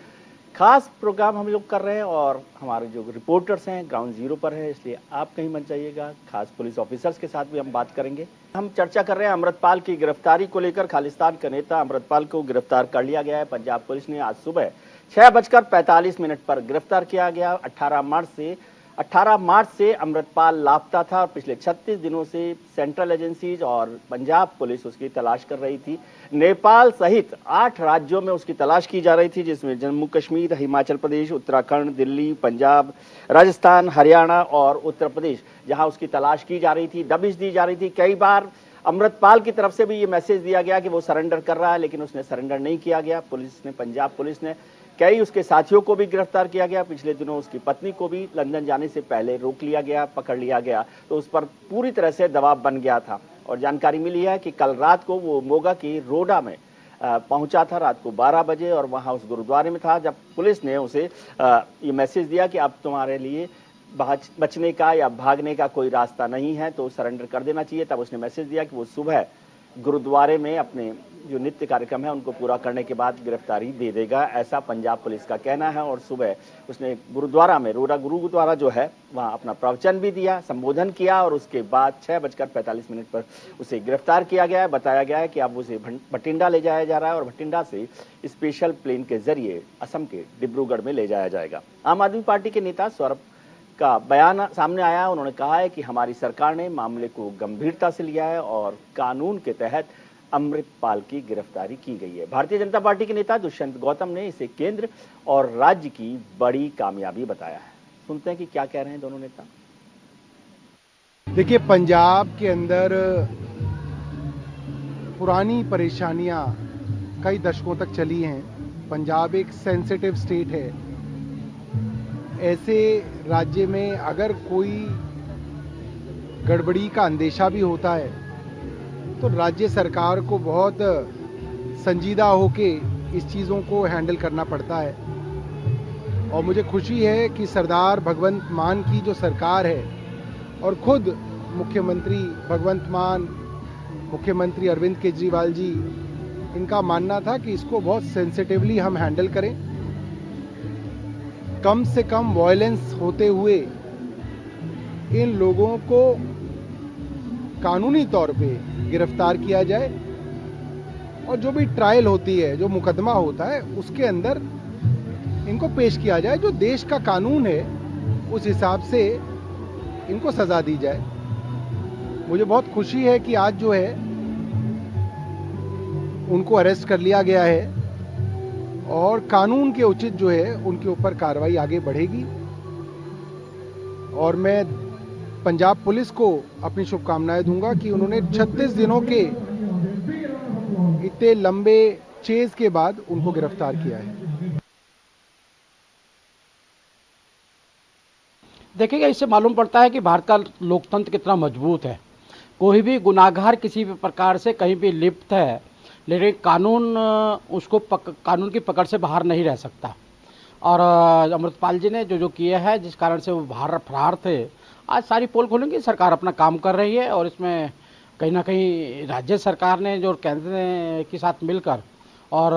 खास प्रोग्राम हम लोग कर रहे हैं, और हमारे जो रिपोर्टर्स हैं ग्राउंड जीरो पर है, इसलिए आप कहीं मत जाइएगा। खास पुलिस ऑफिसर्स के साथ भी हम बात kरेंगे। हम चर्चा कर रहे हैं अमृतपाल की गिरफ्तारी को लेकर। खालिस्तान का नेता अमृतपाल को गिरफ्तार कर लिया गया है। पंजाब पुलिस ने आज सुबह 6:45 पर गिरफ्तार किया गया। 18 मार्च से 18 मार्च से अमृतपाल लापता था और पिछले 36 दिनों से सेंट्रल एजेंसीज और पंजाब पुलिस उसकी तलाश कर रही थी। नेपाल सहित 8 राज्यों में उसकी तलाश की जा रही थी, जिसमें जम्मू कश्मीर, हिमाचल प्रदेश, उत्तराखंड, दिल्ली, पंजाब, राजस्थान, हरियाणा और उत्तर प्रदेश, जहां उसकी तलाश की जा रही थी, दबिश दी जा रही थी। कई बार अमृतपाल की तरफ से भी ये मैसेज दिया गया कि वो सरेंडर कर रहा है, लेकिन उसने सरेंडर नहीं किया गया। पुलिस ने, पंजाब पुलिस ने कई उसके साथियों को भी गिरफ्तार किया गया। पिछले दिनों उसकी पत्नी को भी लंदन जाने से पहले रोक लिया गया, पकड़ लिया गया, तो उस पर पूरी तरह से दबाव बन गया था। और जानकारी मिली है कि कल रात को वो मोगा की रोडा में पहुंचा था रात को 12 बजे और वहां उस गुरुद्वारे में था, जब पुलिस ने उसे ये मैसेज दिया कि अब तुम्हारे लिए बचने का या भागने का कोई रास्ता नहीं है, तो सरेंडर कर देना चाहिए। तब उसने मैसेज दिया कि वो सुबह गुरुद्वारे में अपने जो नित्य कार्यक्रम है उनको पूरा करने के बाद गिरफ्तारी दे देगा, ऐसा पंजाब पुलिस का कहना है। और सुबह उसने गुरुद्वारा में, रोडा गुरुद्वारा जो है, वहां अपना प्रवचन भी दिया, संबोधन किया और उसके बाद 6:45 पर उसे गिरफ्तार किया गया है। बताया गया है कि अब उसे भटिंडा ले जाया जा रहा है और भटिंडा से स्पेशल प्लेन के जरिए असम के डिब्रूगढ़ में ले जाया जाएगा। आम आदमी पार्टी के नेता सौरभ का बयान सामने आया है। उन्होंने कहा है कि हमारी सरकार ने मामले को गंभीरता से लिया है और कानून के तहत अमृतपाल की गिरफ्तारी की गई है। भारतीय जनता पार्टी के नेता दुष्यंत गौतम ने इसे केंद्र और राज्य की बड़ी कामयाबी बताया है। सुनते हैं कि क्या कह रहे हैं दोनों नेता। देखिए, पंजाब के अंदर पुरानी परेशानियां कई दशकों तक चली हैं। पंजाब एक सेंसिटिव स्टेट है। ऐसे राज्य में अगर कोई गड़बड़ी का अंदेशा भी होता है तो राज्य सरकार को बहुत संजीदा होके इस चीज़ों को हैंडल करना पड़ता है। और मुझे खुशी है कि सरदार भगवंत मान की जो सरकार है और खुद मुख्यमंत्री भगवंत मान, मुख्यमंत्री अरविंद केजरीवाल जी, इनका मानना था कि इसको बहुत सेंसिटिवली हम हैंडल करें, कम से कम वायलेंस होते हुए इन लोगों को कानूनी तौर पे गिरफ्तार किया जाए और जो भी ट्रायल होती है, जो मुकदमा होता है, उसके अंदर इनको पेश किया जाए। जो देश का कानून है उस हिसाब से इनको सजा दी जाए। मुझे बहुत खुशी है कि आज जो है उनको अरेस्ट कर लिया गया है और कानून के उचित जो है उनके ऊपर कार्रवाई आगे बढ़ेगी। और मैं पंजाब पुलिस को अपनी शुभकामनाएं दूंगा कि उन्होंने 36 दिनों के इतने लंबे चेज के बाद उनको गिरफ्तार किया है। देखिएगा, इससे मालूम पड़ता है कि भारत का लोकतंत्र कितना मजबूत है। कोई भी गुनाहगार किसी भी प्रकार से कहीं भी लिप्त है, लेकिन कानून उसको कानून की पकड़ से बाहर नहीं रह सकता। और अमृतपाल जी ने जो किया है, जिस कारण से वो बाहर फरार थे, आज सारी पोल खोलेंगे। सरकार अपना काम कर रही है और इसमें कहीं ना कहीं राज्य सरकार ने जो केंद्र के साथ मिलकर और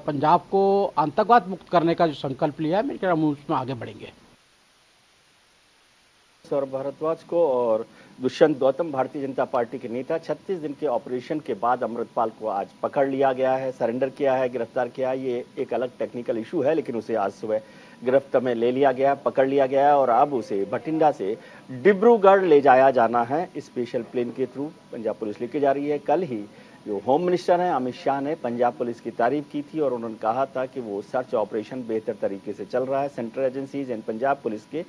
पंजाब को आतंकवाद मुक्त करने का जो संकल्प लिया है, मेरे हम उसमें आगे बढ़ेंगे। सौरभ भारद्वाज को और दुष्यंत गौतम, भारतीय जनता पार्टी के नेता, 36 दिन के ऑपरेशन के बाद अमृतपाल को आज पकड़ लिया गया है, सरेंडर किया है, गिरफ्तार किया है। ये एक अलग टेक्निकल इशू है, लेकिन उसे आज सुबह गिरफ्त में ले लिया गया, पकड़ लिया गया है और अब उसे भटिंडा से डिब्रूगढ़ ले जाया जाना है। स्पेशल प्लेन के थ्रू पंजाब पुलिस लेके जा रही है। कल ही जो होम मिनिस्टर हैं अमित शाह ने पंजाब पुलिस की तारीफ की थी और उन्होंने कहा था कि वो सर्च ऑपरेशन बेहतर तरीके से चल रहा है। Central agencies and Punjab police के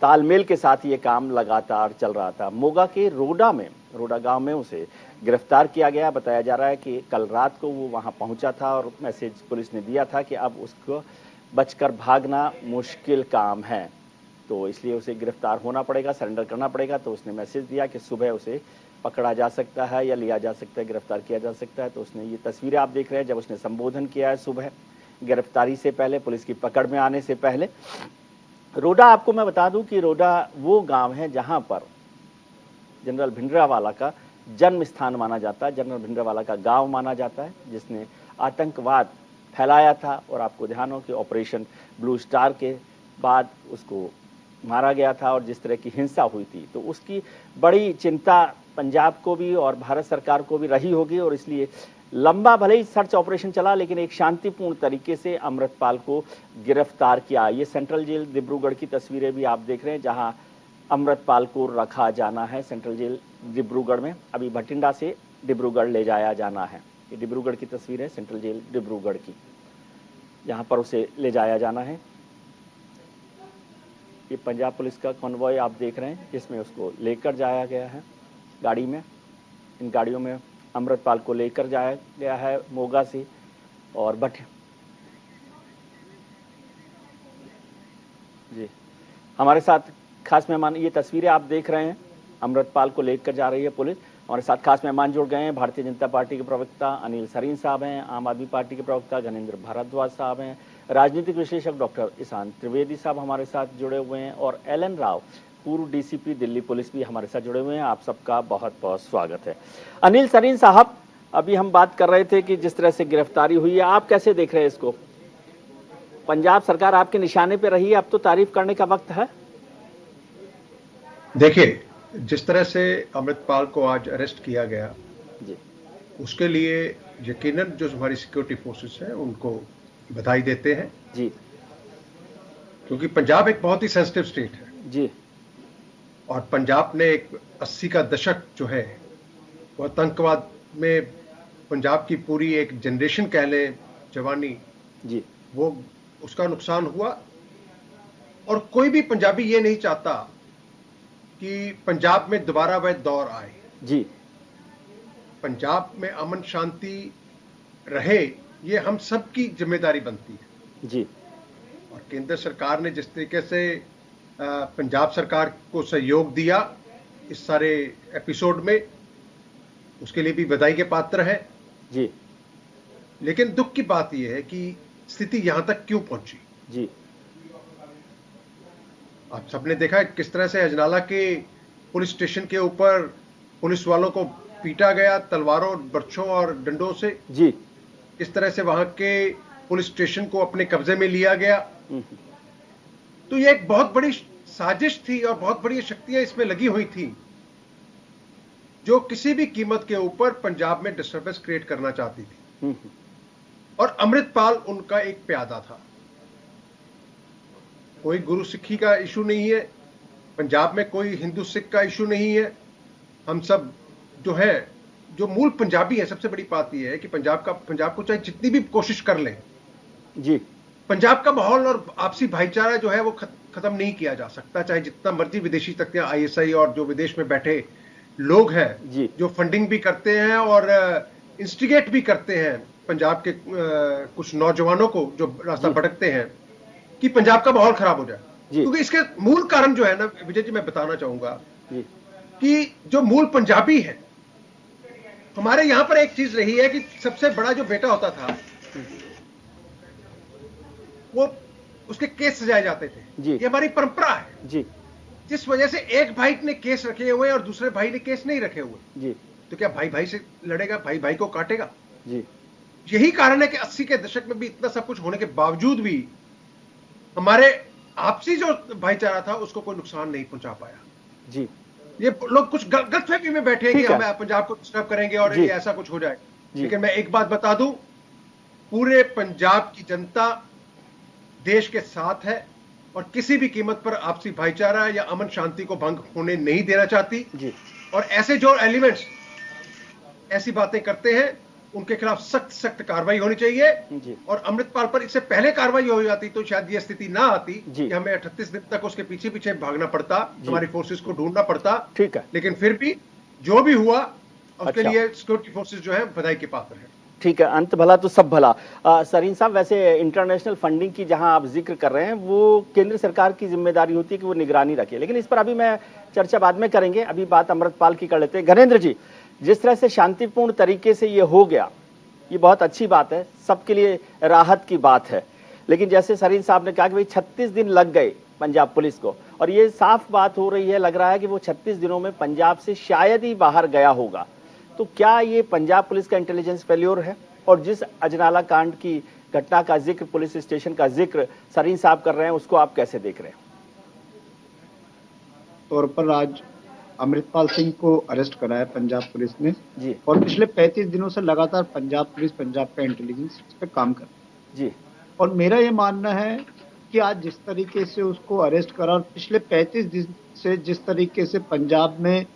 तालमेल के साथ ये काम लगातार चल रहा था। मोगा के रोडा गांव में उसे गिरफ्तार किया गया। बताया जा रहा है कि कल रात को वो वहां पहुंचा था और मैसेज पुलिस ने दिया था कि अब उसको बचकर भागना मुश्किल काम है, तो इसलिए उसे गिरफ्तार होना पड़ेगा, सरेंडर करना पड़ेगा। तो उसने मैसेज दिया कि सुबह उसे पकड़ा जा सकता है या लिया जा सकता है, गिरफ्तार किया जा सकता है। तो उसने ये तस्वीरें आप देख रहे हैं जब उसने संबोधन किया है सुबह, गिरफ्तारी से पहले, पुलिस की पकड़ में आने से पहले। रोडा, आपको मैं बता दूं कि रोडा वो गांव है जहां पर जनरल भिंडरावाला का जन्म स्थान माना जाता है, जनरल भिंडरावाला का गांव माना जाता है, जिसने आतंकवाद फैलाया था। और आपको ध्यान हो कि ऑपरेशन ब्लू स्टार के बाद उसको मारा गया था और जिस तरह की हिंसा हुई थी, तो उसकी बड़ी चिंता पंजाब को भी और भारत सरकार को भी रही होगी और इसलिए लंबा भले ही सर्च ऑपरेशन चला, लेकिन एक शांतिपूर्ण तरीके से अमृतपाल को गिरफ्तार किया। ये सेंट्रल जेल डिब्रूगढ़ की तस्वीरें भी आप देख रहे हैं, जहां अमृतपाल को रखा जाना है सेंट्रल जेल डिब्रूगढ़ में। अभी भटिंडा से डिब्रूगढ़ ले जाया जाना है। ये डिब्रूगढ़ की तस्वीर है सेंट्रल जेल डिब्रूगढ़ की, जहां पर उसे ले जाया जाना है। ये पंजाब पुलिस का कॉन्वॉय आप देख रहे हैं, जिसमें उसको लेकर जाया गया है गाड़ी में। इन गाड़ियों में अमृतपाल को लेकर जाया गया है मोगा से और जी हमारे साथ खास मेहमान, ये तस्वीरें आप देख रहे हैं, अमृतपाल को लेकर जा रही है पुलिस। हमारे साथ खास मेहमान जुड़ गए हैं। भारतीय जनता पार्टी के प्रवक्ता अनिल सरीन साहब हैं, आम आदमी पार्टी के प्रवक्ता घनेंद्र भारद्वाज साहब हैं, राजनीतिक विशेषज्ञ डॉक्टर ईशान त्रिवेदी साहब हमारे साथ जुड़े हुए हैं, और एलन राव पूर्व डीसीपी दिल्ली पुलिस भी हमारे साथ जुड़े हुए हैं। आप सबका बहुत बहुत स्वागत है। अनिल सरीन साहब, अभी हम बात कर रहे थे कि जिस तरह से गिरफ्तारी हुई है, आप कैसे देख रहे हैं इसको? पंजाब सरकार आपके निशाने पे रही है, अब तो तारीफ करने का वक्त है। देखिए, जिस तरह से अमृतपाल को आज अरेस्ट किया गया जी, उसके लिए यकीनन जो हमारी सिक्योरिटी फोर्सेस हैं उनको बधाई देते हैं जी, क्योंकि पंजाब एक बहुत ही सेंसिटिव स्टेट है जी, और पंजाब ने एक 80 का दशक जो है वो आतंकवाद में पंजाब की पूरी एक जनरेशन कह लें, जवानी जी, वो उसका नुकसान हुआ। और कोई भी पंजाबी ये नहीं चाहता कि पंजाब में दोबारा वह दौर आए। जी, पंजाब में अमन शांति रहे, ये हम सबकी जिम्मेदारी बनती है जी। और केंद्र सरकार ने जिस तरीके से पंजाब सरकार को सहयोग दिया इस सारे एपिसोड में, उसके लिए भी बधाई के पात्र है जी, लेकिन दुख की बात यह है कि स्थिति यहां तक क्यों पहुंची। जी, आप सबने देखा है किस तरह से अजनाला के पुलिस स्टेशन के ऊपर पुलिस वालों को पीटा गया तलवारों, बर्छों और डंडों से। जी, किस तरह से वहां के पुलिस स्टेशन को अपने कब्जे में लिया गया। तो ये एक बहुत बड़ी साजिश थी और बहुत बड़ी शक्तियां इसमें लगी हुई थी जो किसी भी कीमत के ऊपर पंजाब में डिस्टर्बेंस क्रिएट करना चाहती थी। और अमृतपाल उनका एक प्यादा था। कोई गुरु सिक्खी का इशू नहीं है, पंजाब में कोई हिंदू सिख का इशू नहीं है। हम सब जो है, जो मूल पंजाबी है, सबसे बड़ी बात यह है कि पंजाब को चाहे जितनी भी कोशिश कर लें जी, पंजाब का माहौल और आपसी भाईचारा जो है वो खत्म नहीं किया जा सकता। चाहे जितना मर्जी विदेशी शक्तियां, आईएसआई और जो विदेश में बैठे लोग हैं जो फंडिंग भी करते हैं और इंस्टिगेट भी करते हैं पंजाब के कुछ नौजवानों को जो रास्ता भटकते हैं कि पंजाब का माहौल खराब हो जाए। क्योंकि इसके मूल कारण जो है ना विजय जी, मैं बताना चाहूंगा कि जो मूल पंजाबी है, हमारे यहां पर एक चीज रही है कि सबसे बड़ा जो बेटा होता था वो उसके केस सजाए जाते थे। ये हमारी परंपरा है जी। जिस वजह से एक भाई ने केस रखे हुए और दूसरे भाई ने केस नहीं रखे हुए जी, तो क्या भाई भाई से लड़ेगा, भाई भाई को काटेगा जी। यही कारण है कि 80 के दशक में भी इतना सब कुछ होने के बावजूद भी हमारे आपसी जो भाईचारा था उसको कोई नुकसान नहीं पहुंचा पाया जी। ये लोग कुछ गलतफहमी में बैठे हैं कि हम पंजाब को डिस्टर्ब करेंगे और ये ऐसा कुछ हो जाए। लेकिन मैं एक बात बता दूं, पूरे पंजाब की जनता देश के साथ है और किसी भी कीमत पर आपसी भाईचारा या अमन शांति को भंग होने नहीं देना चाहती जी। और ऐसे जो एलिमेंट्स ऐसी बातें करते हैं उनके खिलाफ सख्त कार्रवाई होनी चाहिए जी। और अमृतपाल पर इससे पहले कार्रवाई हो जाती तो शायद ये स्थिति ना आती कि हमें 38 दिन तक उसके पीछे पीछे भागना पड़ता, हमारी फोर्सेस को ढूंढना पड़ता। ठीक है, लेकिन फिर भी जो भी हुआ उसके लिए सिक्योरिटी फोर्सेस जो है बधाई के पात्र है। ठीक है, अंत भला तो सब भला। सरीन साहब, वैसे इंटरनेशनल फंडिंग की जहां आप जिक्र कर रहे हैं वो केंद्र सरकार की जिम्मेदारी होती है कि वो निगरानी रखे, लेकिन इस पर अभी मैं चर्चा बाद में करेंगे। अभी बात अमृतपाल की कर लेते हैं। घनेंद्र जी, जिस तरह से शांतिपूर्ण तरीके से ये हो गया, ये बहुत अच्छी बात है, सबके लिए राहत की बात है। लेकिन जैसे सरीन साहब ने कहा कि भाई 36 दिन लग गए पंजाब पुलिस को, और ये साफ बात हो रही है, लग रहा है कि वो 36 दिनों में पंजाब से शायद ही बाहर गया होगा। तो क्या ये पंजाब पुलिस का इंटेलिजेंस फेल्योर है? और जिस अजनाला कांड की घटना का जिक्र, पुलिस स्टेशन का जिक्र सरीन साहब कर रहे हैं, उसको आप कैसे देख रहे हैं? तौर पर आज अमृतपाल सिंह को अरेस्ट कराया पंजाब पुलिस ने जी। और पिछले 35 दिनों से लगातार पंजाब पुलिस, पंजाब का इंटेलिजेंस इस पे काम कर रही है जी। और मेरा ये मानना है कि आज जिस तरीके से उसको अरेस्ट करा और पिछले 35 दिन से जिस तरीके से पंजाब में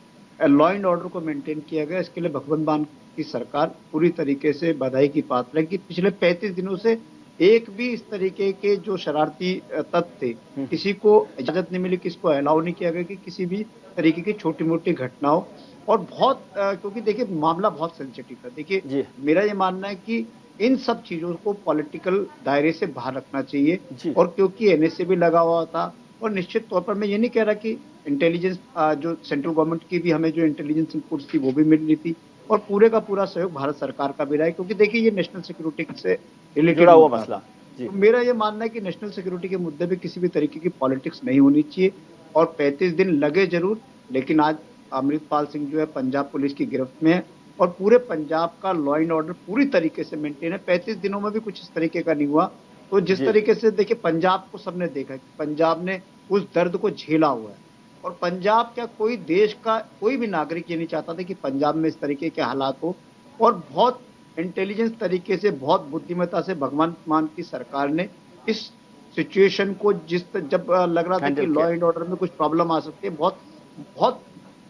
लॉ एंड ऑर्डर को मेंटेन किया गया, इसके लिए भगवंत मान की सरकार पूरी तरीके से बधाई की पात्र है कि पिछले 35 दिनों से एक भी इस तरीके के जो शरारती तत्व थे, किसी को इजाजत नहीं मिली, किसी को अलाउ नहीं किया गया कि किसी भी तरीके की छोटी मोटी घटनाओं और बहुत क्योंकि देखिए मामला बहुत सेंसिटिव है। देखिए मेरा ये मानना है कि इन सब चीजों को पॉलिटिकल दायरे से बाहर रखना चाहिए और क्योंकि एनएसए भी लगा हुआ था और निश्चित तौर पर मैं ये नहीं कह रहा कि इंटेलिजेंस जो सेंट्रल गवर्नमेंट की भी हमें जो इंटेलिजेंस इनपुट्स थी वो भी मिल रही थी और पूरे का पूरा सहयोग भारत सरकार का भी रहा है क्योंकि देखिए ये नेशनल सिक्योरिटी से रिलेटेड हुआ मसला। तो मेरा ये मानना है कि नेशनल सिक्योरिटी के मुद्दे पे किसी भी तरीके की पॉलिटिक्स नहीं होनी चाहिए और 35 दिन लगे जरूर, लेकिन आज अमृतपाल सिंह जो है पंजाब पुलिस की गिरफ्त में है और पूरे पंजाब का लॉ एंड ऑर्डर पूरी तरीके से मेंटेन है। 35 दिनों में भी कुछ इस तरीके का नहीं हुआ। तो जिस तरीके से देखिए पंजाब को सबने देखा कि पंजाब ने उस दर्द को झेला हुआ है और पंजाब क्या कोई देश का कोई भी नागरिक ये नहीं चाहता था कि पंजाब में इस तरीके के हालात हो और बहुत इंटेलिजेंस तरीके से, बहुत बुद्धिमत्ता से भगवंत मान की सरकार ने इस सिचुएशन को जब लग रहा था कि लॉ एंड ऑर्डर में कुछ प्रॉब्लम आ सकती है, बहुत बहुत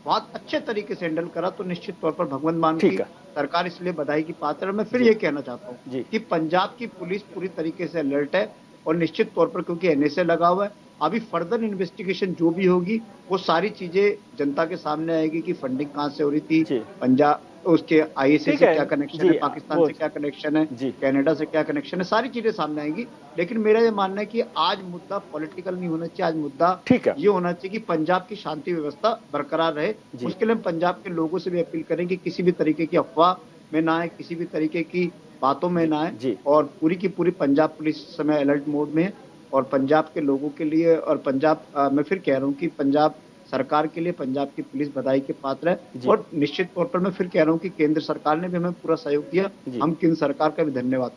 बहुत अच्छे तरीके से हैंडल करा। तो निश्चित तौर पर भगवंत मान की सरकार इसलिए बधाई की पात्र है। मैं फिर ये कहना चाहता हूँ कि पंजाब की पुलिस पूरी तरीके से अलर्ट है और निश्चित तौर पर क्योंकि एनएसए लगा हुआ है, अभी फर्दर इन्वेस्टिगेशन जो भी होगी वो सारी चीजें जनता के सामने आएगी कि फंडिंग कहाँ से हो रही थी, पंजाब उसके आईएसए से क्या कनेक्शन है, पाकिस्तान से क्या कनेक्शन है, कनाडा से क्या कनेक्शन है, सारी चीजें सामने आएंगी। लेकिन मेरा ये मानना है कि आज मुद्दा पॉलिटिकल नहीं होना चाहिए, आज मुद्दा ये होना चाहिए कि पंजाब की शांति व्यवस्था बरकरार रहे। उसके लिए हम पंजाब के लोगों से भी अपील करें कि किसी भी तरीके की अफवाह में ना आए, किसी भी तरीके की बातों में ना आए और पूरी की पूरी पंजाब पुलिस इस समय अलर्ट मोड में है और पंजाब के लोगों के लिए और पंजाब मैं फिर कह रहा हूँ कि पंजाब सरकार के लिए पंजाब की पुलिस बधाई के पात्र है और निश्चित तौर पर मैं फिर कह रहा हूँ कि केंद्र सरकार ने भी हमें पूरा सहयोग दिया, हम केंद्र सरकार का भी धन्यवाद।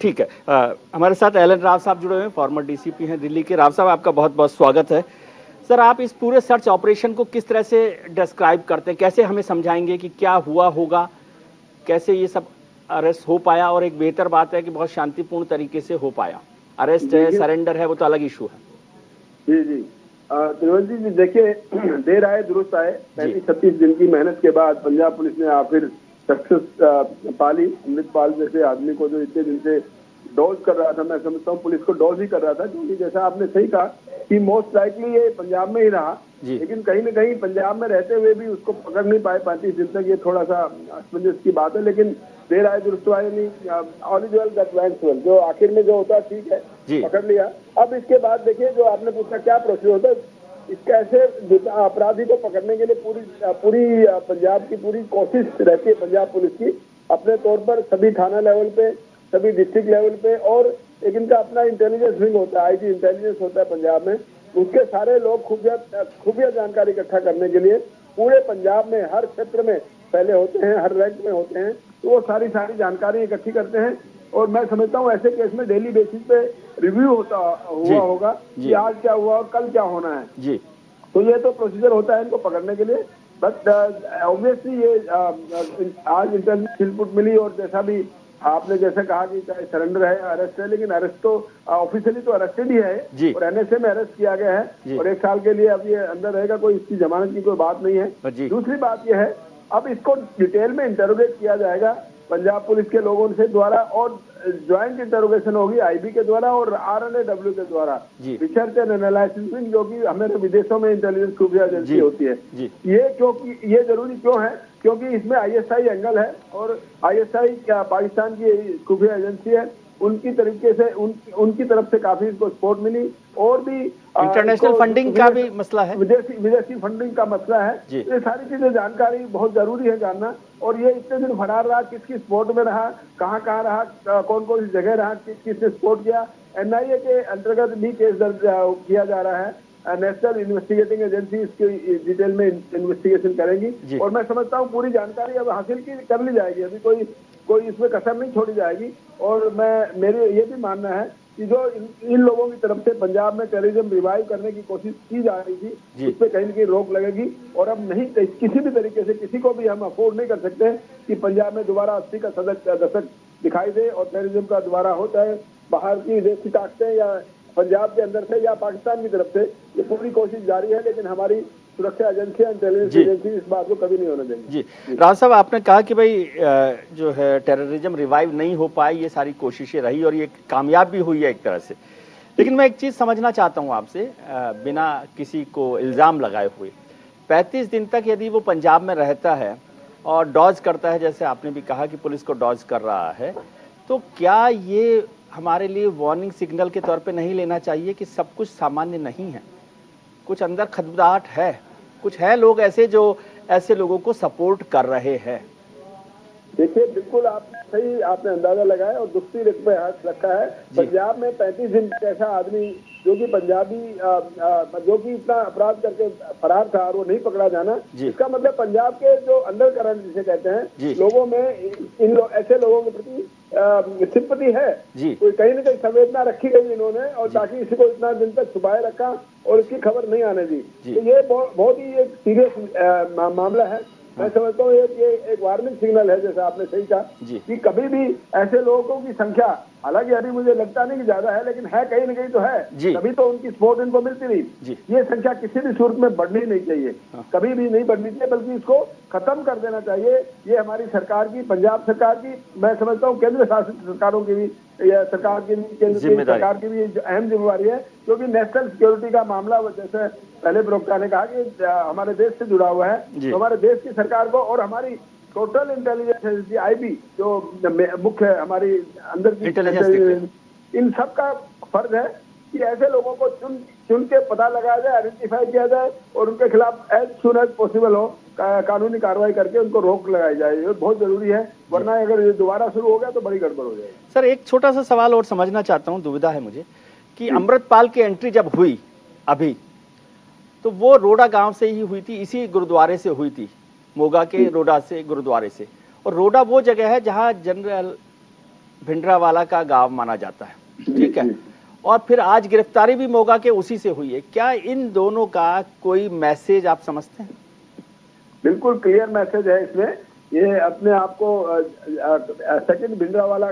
ठीक है, हमारे साथ एलन राव साहब जुड़े हुए हैं, फॉर्मर डीसीपी हैं दिल्ली के। राव साहब आपका बहुत बहुत स्वागत है। सर आप इस पूरे सर्च ऑपरेशन को किस तरह से डिस्क्राइब करते हैं, कैसे हमें समझाएंगे कि क्या हुआ होगा, कैसे ये सब अरेस्ट हो पाया? और एक बेहतर बात है कि बहुत शांतिपूर्ण तरीके से हो पाया। अरेस्ट है, सरेंडर है, वो तो अलग इशू है। जी जी त्रिवेंद्र जी देखिए, देर आए दुरुस्त आए, 35-36 दिन की मेहनत के बाद पंजाब पुलिस ने आखिर सक्सेस पाली। अमृतपाल जैसे आदमी को जो इतने दिन से डॉज कर रहा था, मैं समझता हूँ पुलिस को डॉज ही कर रहा था, क्योंकि जैसा आपने सही कहा कि मोस्ट लाइकली ये पंजाब में ही रहा, लेकिन कहीं न कहीं पंजाब में रहते हुए भी उसको पकड़ नहीं पाए 35 दिन तक। ये थोड़ा सा असमंजस की बात है, लेकिन देर आए दुरुस्त आए, नहीं all is well that vents well, जो आखिर में जो होता है ठीक है, पकड़ लिया। अब इसके बाद देखिए जो आपने पूछा क्या प्रोसीजर होता है, इसका ऐसे अपराधी को पकड़ने के लिए पूरी पंजाब की पूरी कोशिश रहती है पंजाब पुलिस की अपने तौर पर, सभी थाना लेवल पे, सभी डिस्ट्रिक्ट लेवल पे, और एक इनका अपना इंटेलिजेंस विंग होता है, आईटी इंटेलिजेंस होता है पंजाब में, उसके सारे लोग खुफिया जानकारी इकट्ठा करने के लिए पूरे पंजाब में हर क्षेत्र में पहले होते हैं, हर रैंक में होते हैं, तो वो सारी जानकारी इकट्ठी करते हैं। और मैं समझता हूँ ऐसे केस में डेली बेसिस पे रिव्यू हुआ होगा कि आज क्या हुआ और कल क्या होना है। तो ये तो प्रोसीजर होता है इनको पकड़ने के लिए, बट ऑब्वियसली ये आज इंटेलिजेंस इनपुट मिली और जैसा भी आपने जैसे कहा कि चाहे सरेंडर है, अरेस्ट है, लेकिन अरेस्ट तो ऑफिशियली तो अरेस्टेड ही है और एनएसए में अरेस्ट किया गया है और 1 साल के लिए अब ये अंदर रहेगा, कोई इसकी जमानत की कोई बात नहीं है। दूसरी बात यह है अब इसको डिटेल में इंटरोगेट किया जाएगा पंजाब पुलिस के लोगों से द्वारा और ज्वाइंट इंटरोगेशन होगी आईबी के द्वारा और आरएनएडब्ल्यू के द्वारा, रिसर्च एंड एनालिसिस विंग, जो कि हमारे विदेशों में इंटेलिजेंस खुफिया एजेंसी होती है। ये क्योंकि ये जरूरी क्यों है, क्योंकि इसमें आईएसआई एंगल है और आईएसआई क्या पाकिस्तान की खुफिया एजेंसी है, उनकी तरीके से उनकी तरफ से काफी इसको सपोर्ट मिली और भी इंटरनेशनल फंडिंग का भी मसला है, विदेशी फंडिंग का मसला है। ये सारी चीजें जानकारी बहुत जरूरी है जानना, और ये इतने दिन फरार रहा, किसकी सपोर्ट में रहा, कहाँ रहा, कौन कौन सी जगह रहा, किसने सपोर्ट किया। एनआईए के अंतर्गत भी केस दर्ज किया जा रहा है, नेशनल इन्वेस्टिगेटिंग एजेंसी इसकी डिटेल में इन्वेस्टिगेशन करेंगी और मैं समझता हूँ पूरी जानकारी अब हासिल कर ली जाएगी, अभी कोई इसमें कसर नहीं छोड़ी जाएगी। और मेरे ये भी मानना है कि जो इन लोगों की तरफ से पंजाब में टेररिज्म रिवाइव करने की कोशिश की जा रही थी, उस पर कहीं न कहीं रोक लगेगी। और अब नहीं, किसी भी तरीके से किसी को भी हम अफोर्ड नहीं कर सकते कि पंजाब में दोबारा 80 का दशक दिखाई दे और टेररिज्म का दोबारा हो, चाहे बाहर की विदेशी ताकतें या पंजाब के अंदर से या पाकिस्तान की तरफ से। ये पूरी कोशिश जारी है, लेकिन हमारी सुरक्षा एजेंसियां, इंटेलिजेंस एजेंसी इस बात को कभी नहीं होने देंगी। जी राव साहब, आपने कहा कि भाई जो है टेररिज्म रिवाइव नहीं हो पाई, ये सारी कोशिशें रही और ये कामयाब भी हुई है एक तरह से। लेकिन मैं एक चीज समझना चाहता हूं आपसे, बिना किसी को इल्जाम लगाए हुए, 35 दिन तक यदि वो पंजाब में रहता है और डॉज करता है, जैसे आपने भी कहा कि पुलिस को डॉज कर रहा है, तो क्या ये हमारे लिए वार्निंग सिग्नल के तौर पे नहीं लेना चाहिए कि सब कुछ सामान्य नहीं है, कुछ अंदर खदबदाहट है, कुछ है लोग ऐसे जो ऐसे लोगों को सपोर्ट कर रहे हैं? देखिए, बिल्कुल आपने अंदाजा लगाया और दुखती रिक्त पे हाथ रखा है। पंजाब में 35 दिन तक ऐसा आदमी जो कि पंजाबी जो कि इतना अपराध करके फरार था और वो नहीं पकड़ा जाना, इसका मतलब पंजाब के जो अंडर करंट जिसे कहते हैं, लोगों में ऐसे लोगों के प्रति सिंपैथी है, कोई कहीं न कहीं संवेदना रखी गई इन्होंने, और ताकि इसी को इतना दिन तक छुपाए रखा और इसकी खबर नहीं आने दी। तो ये बहुत ही एक सीरियस मामला है। मैं समझता हूँ ये एक वार्निंग सिग्नल है, जैसा आपने सही कहा कि कभी भी ऐसे लोगों की संख्या, हालांकि अभी मुझे लगता नहीं कि ज्यादा है, लेकिन है कहीं न कहीं तो है, तभी तो उनकी सपोर्ट इनको मिलती रही। ये संख्या किसी भी सूरत में बढ़नी नहीं चाहिए, कभी भी नहीं बढ़नी चाहिए, बल्कि इसको खत्म कर देना चाहिए। ये हमारी सरकार की, पंजाब सरकार की, मैं समझता हूँ केंद्र शासित सरकारों की भी, या सरकार की भी, केंद्र की सरकार की भी अहम जिम्मेवारी है, क्योंकि नेशनल सिक्योरिटी का मामला, जैसे पहले प्रवक्ता ने कहा कि हमारे देश से जुड़ा हुआ है, तो हमारे देश की सरकार को और हमारी टोटल इंटेलिजेंस एजेंसी IB जो मुख्य हमारी अंदर की इंटेलिजेंस, इन सब का फर्ज है कि ऐसे लोगों को चुन के पता लगाया जाए, आइडेंटिफाई किया जाए और उनके खिलाफ एज सुन एज पॉसिबल हो कानूनी कार्रवाई करके उनको रोक लगाई जाए। ये बहुत जरूरी है, वरना अगर ये दोबारा शुरू हो गया तो बड़ी गड़बड़ हो जाएगी। सर, एक छोटा सा सवाल और समझना चाहता हूँ, दुविधा है मुझे कि अमृतपाल की एंट्री जब हुई अभी, तो वो रोडा गांव से ही हुई थी, इसी गुरुद्वारे से हुई थी, मोगा के रोडा से गुरुद्वारे से। और रोडा वो जगह है जहां जनरल भिंडरावाला का गांव माना जाता है, ठीक है। और फिर आज गिरफ्तारी भी मोगा के उसी से हुई है। क्या इन दोनों का कोई मैसेज आप समझते हैं? बिल्कुल क्लियर मैसेज है इसमें। ये अपने आप को सेकंड भिंडरावाला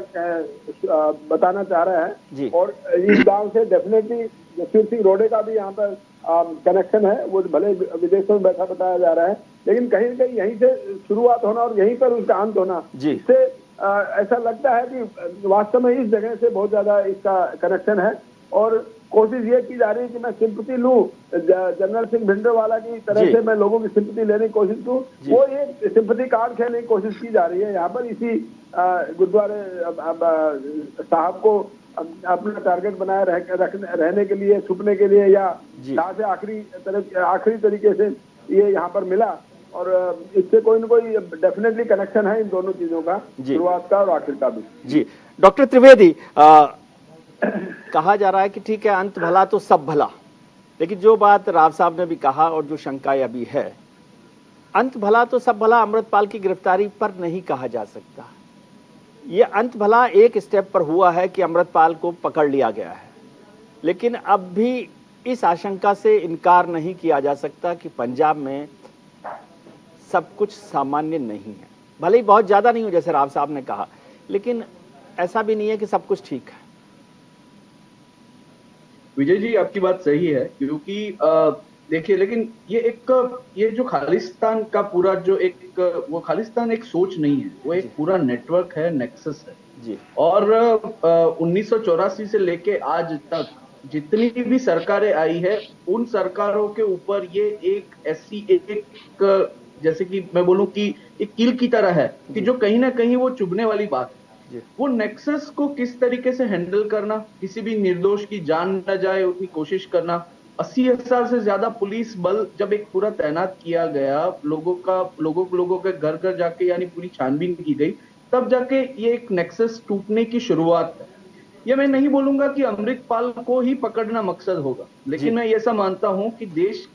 बताना चाह रहा है, और इस गांव से डेफिनेटली जसवीर सिंह रोडे का भी यहाँ पर कनेक्शन है। वो भले विदेशों में बैठा बताया जा रहा है, लेकिन कहीं न कहीं यहीं से शुरुआत होना और यहीं पर उसका अंत होना, इससे ऐसा लगता है कि वास्तव में इस जगह से बहुत ज्यादा इसका कनेक्शन है। और कोशिश ये की जा रही है कि मैं सिंपैथी लूं, जनरल सिंह भिंडरावाला की तरह से मैं लोगों की सिंपैथी लेने की कोशिश करूं, वो ये सिंपैथी कार्ड खेलने की कोशिश की जा रही है यहाँ पर। इसी गुरुद्वारे साहब को अपना टारगेट बनाए रहने के लिए, छुपने के लिए, या जहाँ से आखिरी तरीके से ये यहाँ पर मिला, और इससे कोई न कोई डेफिनेटली कनेक्शन है इन दोनों चीजों का, शुरुआत का और आखिर का भी। जी डॉक्टर त्रिवेदी, कहा जा रहा है कि ठीक है, अंत भला तो सब भला, लेकिन जो बात राव साहब ने भी कहा और जो शंकाएं अभी है, अंत भला तो सब भला अमृतपाल की गिरफ्तारी पर नहीं कहा जा सकता। ये अंत भला एक स्टेप पर हुआ है कि अमृतपाल को पकड़ लिया गया है, लेकिन अब भी इस आशंका से इनकार नहीं किया जा सकता कि पंजाब में सब कुछ सामान्य नहीं है। भले ही बहुत ज्यादा नहीं हो जैसे राव साहब ने कहा, लेकिन ऐसा भी नहीं है कि सब कुछ ठीक है। विजय जी, आपकी बात सही है, क्योंकि देखिए, लेकिन ये जो खालिस्तान का पूरा जो वो खालिस्तान एक सोच नहीं है, वो एक पूरा नेटवर्क है, नेक्सस है जी। और 1984 से लेके आज तक जितनी भी सरकारें आई है, उन सरकारों के ऊपर ये एक ऐसी एक जैसे कि मैं बोलूं कि एक कील की तरह है कि जो कहीं ना कहीं वो चुभने वाली बात है। वो नेक्सस को किस तरीके से हैंडल करना, किसी भी निर्दोष की जान न जाए उतनी कोशिश करना। 80,000 से ज्यादा पुलिस बल जब एक पूरा तैनात किया गया, लोगों के घर घर जाके यानी पूरी छानबीन की गई, तब जाके ये एक नेक्सस टूटने की शुरुआत है। ये मैं नहीं बोलूंगा कि अमृतपाल को ही पकड़ना मकसद होगा, लेकिन मैं ऐसा मानता हूं कि देश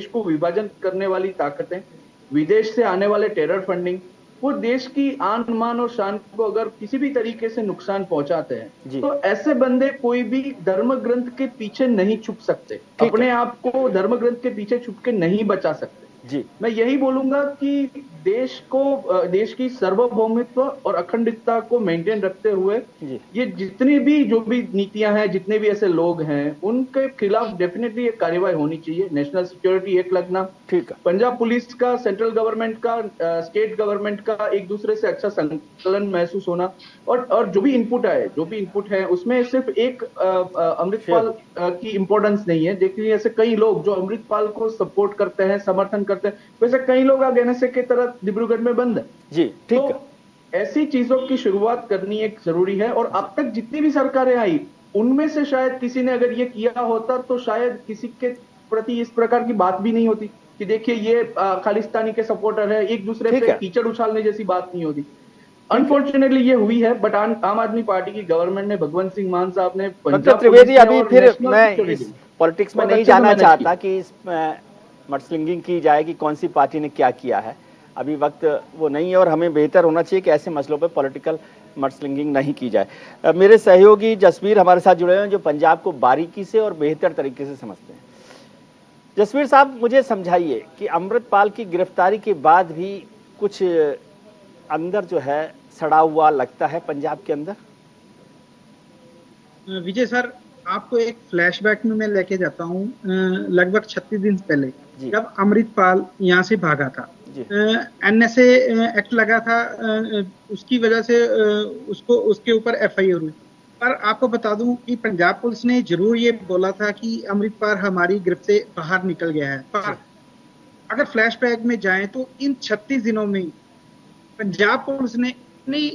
को विभाजन करने वाली ताकतें, विदेश से आने वाले टेरर फंडिंग, वो देश की आन मान और शान को अगर किसी भी तरीके से नुकसान पहुंचाते हैं तो ऐसे बंदे कोई भी धर्म ग्रंथ के पीछे नहीं छुप सकते, अपने आप को धर्म ग्रंथ के पीछे छुप के नहीं बचा सकते। जी मैं यही बोलूंगा कि देश की सार्वभौमित्व और अखंडता को मेंटेन रखते हुए ये जितनी भी जो भी नीतियां हैं, जितने भी ऐसे लोग हैं, उनके खिलाफ डेफिनेटली एक कार्रवाई होनी चाहिए। नेशनल सिक्योरिटी एक्ट लगना, ठीक है, पंजाब पुलिस का, सेंट्रल गवर्नमेंट का, स्टेट गवर्नमेंट का एक दूसरे से अच्छा संकलन महसूस होना, और जो भी इनपुट है उसमें सिर्फ एक अमृतपाल की इंपॉर्टेंस नहीं है। देखिए ऐसे कई लोग जो अमृतपाल को सपोर्ट करते हैं, समर्थन करते हैं, वैसे कई लोग आगे एनएसए की तरह डिब्रूगढ़ में बंद है। जी ठीक है, तो ऐसी चीजों की शुरुआत करनी एक जरूरी है। और अब तक जितनी भी सरकारें आई उनमें से शायद किसी ने अगर ये किया होता तो शायद किसी के प्रति इस प्रकार की बात भी नहीं होती कि देखिए ये खालिस्तानी के सपोर्टर है, एक दूसरे पे कीचड़ उछालने जैसी बात नहीं होती। अनफॉर्चुनेटली ये हुई है, बट आम आदमी पार्टी की गवर्नमेंट ने, भगवंत सिंह मान साहब ने, पंजाब त्रिवेदी, अभी फिर मैं इस पॉलिटिक्स में नहीं जाना चाहता कि इस मडस्लिंगिंग की जाए कि कौन सी पार्टी ने क्या किया है, अभी वक्त वो नहीं है और हमें बेहतर होना चाहिए कि ऐसे मसलों पे पॉलिटिकल मडस्लिंगिंग नहीं की जाए। मेरे सहयोगी जसवीर हमारे साथ जुड़े हैं जो पंजाब को बारीकी से और बेहतर तरीके से समझते हैं। जसवीर साहब, मुझे समझाइए कि अमृतपाल की गिरफ्तारी के बाद भी कुछ अंदर जो है सड़ा हुआ लगता है पंजाब के अंदर। विजय सर, आपको एक फ्लैशबैक में मैं लेके जाता हूँ लगभग 36 दिन पहले, जब अमृतपाल यहाँ से भागा था, एनएसए एक्ट लगा था, उसकी वजह से उसके ऊपर एफआईआर हुई। पर आपको बता दूं कि पंजाब पुलिस ने जरूर ये बोला था कि अमृतपाल हमारी गिरफ्त से बाहर निकल गया है। पर अगर फ्लैशबैक में जाएं तो इन 36 दिनों में पंजाब पुलिस ने इतनी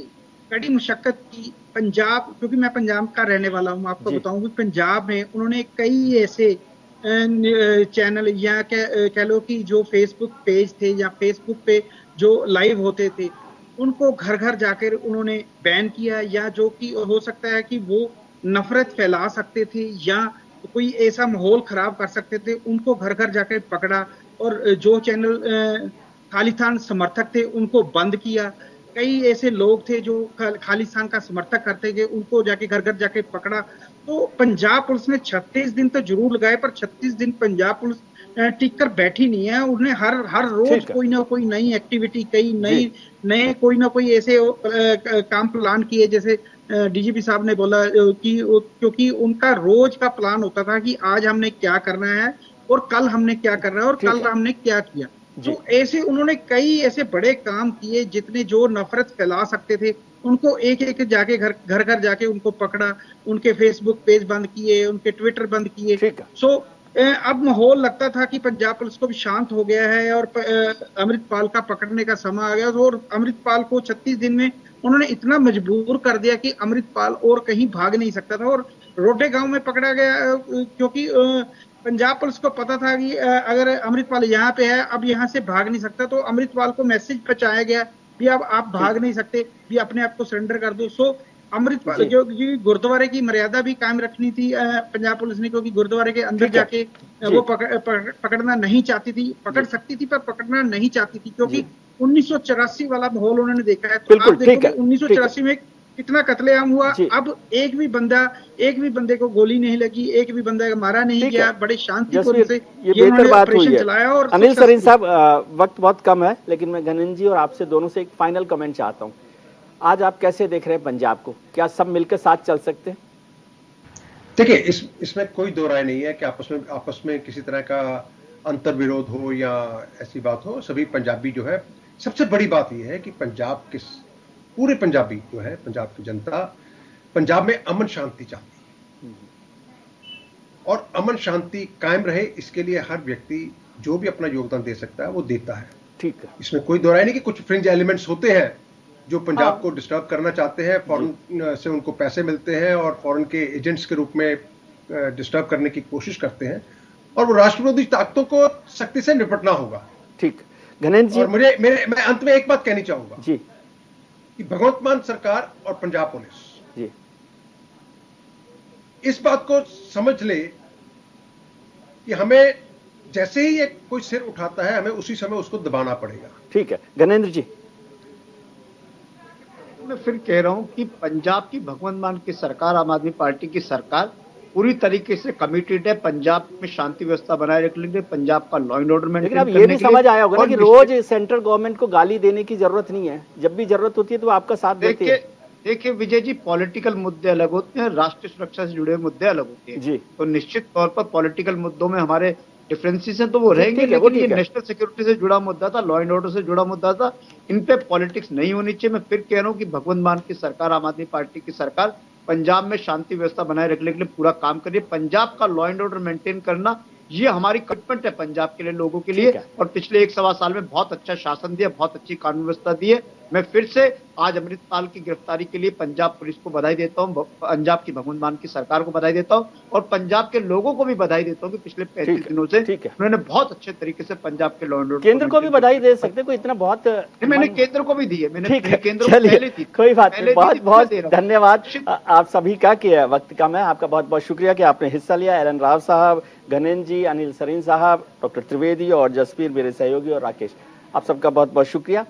कड़ी मुशक्कत की। पंजाब, क्योंकि मैं पंजाब का रहने वाला हूँ, आपको बताऊं कि पंजाब में उन्होंने कई ऐसे चैनल या कह लो कि जो फेसबुक पेज थे या फेसबुक पे जो लाइव होते थे उनको घर घर जाकर उन्होंने बैन किया, या जो कि हो सकता है कि वो नफरत फैला सकते थे या कोई ऐसा माहौल खराब कर सकते थे, उनको घर घर जाकर पकड़ा। और जो चैनल खालिस्तान समर्थक थे उनको बंद किया। कई ऐसे लोग थे जो खालिस्तान का समर्थक करते थे, उनको जाके घर घर जाके पकड़ा। तो पंजाब पुलिस ने 36 दिन तो जरूर लगाए, पर 36 दिन पंजाब पुलिस टिक कर बैठी नहीं है। उन्हें हर रोज कोई ना कोई नई एक्टिविटी, नए कोई ना कोई ऐसे काम प्लान किए, जैसे डीजीपी साहब ने बोला कि क्योंकि उनका रोज का प्लान होता था कि आज हमने क्या करना है और कल हमने क्या करना है और कल हमने क्या किया। तो ऐसे उन्होंने कई ऐसे बड़े काम किए जितने जो नफरत फैला सकते थे, उनको एक एक जाके घर घर जाके उनको पकड़ा, उनके फेसबुक पेज बंद किए, उनके ट्विटर बंद किए। सो अब माहौल लगता था कि पंजाब पुलिस को भी शांत हो गया है और अमृतपाल का पकड़ने का समय आ गया। और अमृतपाल को 36 दिन में उन्होंने इतना मजबूर कर दिया कि अमृतपाल और कहीं भाग नहीं सकता था और रोडे गांव में पकड़ा गया, क्योंकि पंजाब पुलिस को पता था कि अगर अमृतपाल यहाँ पे है, अब यहाँ से भाग नहीं सकता। तो अमृतपाल को मैसेज पहुंचाया गया भी अब आप भाग नहीं सकते, भी अपने आप को सरेंडर कर दो। सो अमृतपाल जो गुरुद्वारे की मर्यादा भी कायम रखनी थी पंजाब पुलिस ने, क्योंकि गुरुद्वारे के अंदर जाके वो पकड़ना नहीं चाहती थी। पकड़ सकती थी पर पकड़ना नहीं चाहती थी, क्योंकि 1984 वाला माहौल उन्होंने देखा है। तो आप देखो 1984 में कितना कत्लेआम हुआ। अब एक भी बंदे को गोली नहीं लगी, एक भी बंदा मारा नहीं गया। बड़े शांतिपूर्ण से ये बेहतर बात हुई है। और अनिल सरीन साहब, वक्त बहुत कम है, लेकिन मैं घनन जी और आपसे दोनों से एक फाइनल कमेंट चाहता हूँ। आज आप कैसे देख रहे हैं पंजाब को? क्या सब मिलकर साथ चल सकते हैं? देखिए, इसमें कोई दो राय नहीं है कि आपस में किसी तरह का अंतर विरोध हो या ऐसी बात हो। सभी पंजाबी जो है, सबसे बड़ी बात यह है कि पूरे पंजाबी जो है, पंजाब की जनता पंजाब में अमन शांति चाहती है और अमन शांति कायम रहे, इसके लिए हर व्यक्ति जो भी अपना योगदान दे सकता है वो देता है। ठीक है, इसमें कोई दो राय नहीं कि कुछ फ्रिंज एलिमेंट्स होते हैं जो पंजाब को डिस्टर्ब करना चाहते हैं, फॉरेन से उनको पैसे मिलते हैं और फॉरेन के एजेंट्स के रूप में डिस्टर्ब करने की कोशिश करते हैं, और वो राष्ट्र विरोधी ताकतों को सख्ती से निपटना होगा। ठीक, घनन जी, और मैं अंत में एक बात कहनी चाहूंगा जी कि भगवंत मान सरकार और पंजाब पुलिस जी इस बात को समझ ले कि हमें जैसे ही कोई सिर उठाता है, हमें उसी समय उसको दबाना पड़ेगा। ठीक है, गणेंद्र जी। मैं फिर कह रहा हूं कि पंजाब की भगवंत मान की सरकार, आम आदमी पार्टी की सरकार पूरी तरीके से कमिटेड है पंजाब में शांति व्यवस्था बनाए रखने के लिए, पंजाब का लॉ एंड ऑर्डर मेंटेन करने के लिए। लेकिन अब ये भी समझ आया होगा ना कि रोज सेंट्रल गवर्नमेंट को गाली देने की जरूरत नहीं है, जब भी जरूरत होती है तो आपका साथ देते हैं। देखिए विजय जी, पॉलिटिकल मुद्दे अलग होते हैं, राष्ट्रीय सुरक्षा से जुड़े मुद्दे अलग होते हैं जी। तो निश्चित तौर पर पॉलिटिकल मुद्दों में हमारे डिफरेंसेस हैं तो वो रहेंगे, लेकिन ये नेशनल सिक्योरिटी से जुड़ा मुद्दा था, लॉ एंड ऑर्डर से जुड़ा मुद्दा था, इन पे पॉलिटिक्स नहीं होनी चाहिए। मैं फिर कह रहा हूँ कि भगवंत मान की सरकार, आम आदमी पार्टी की सरकार पंजाब में शांति व्यवस्था बनाए रखने के लिए पूरा काम करिए। पंजाब का लॉ एंड ऑर्डर मेंटेन करना ये हमारी कमिटमेंट है पंजाब के लिए, लोगों के लिए। और पिछले 1-1.25 साल में बहुत अच्छा शासन दिया, बहुत अच्छी कानून व्यवस्था दी है। मैं फिर से आज अमृतपाल की गिरफ्तारी के लिए पंजाब पुलिस को बधाई देता हूं, पंजाब की भगवंत मान की सरकार को बधाई देता हूं और पंजाब के लोगों को भी बधाई देता हूं कि पिछले 35 दिनों से उन्होंने बहुत अच्छे तरीके से पंजाब के लॉ एंड ऑर्डर। केंद्र को भी बधाई दे सकते, कोई इतना बहुत मैंने केंद्र को भी दी है, मैंने केंद्र को पहले दी, कोई बात नहीं। बहुत बहुत धन्यवाद आप सभी का, कि वक्त कम है, आपका बहुत बहुत शुक्रिया कि आपने हिस्सा लिया। एलन राव साहब, गणेश जी, अनिल सरीन साहब, डॉक्टर त्रिवेदी और जसवीर मेरे सहयोगी और राकेश, आप सबका बहुत बहुत शुक्रिया।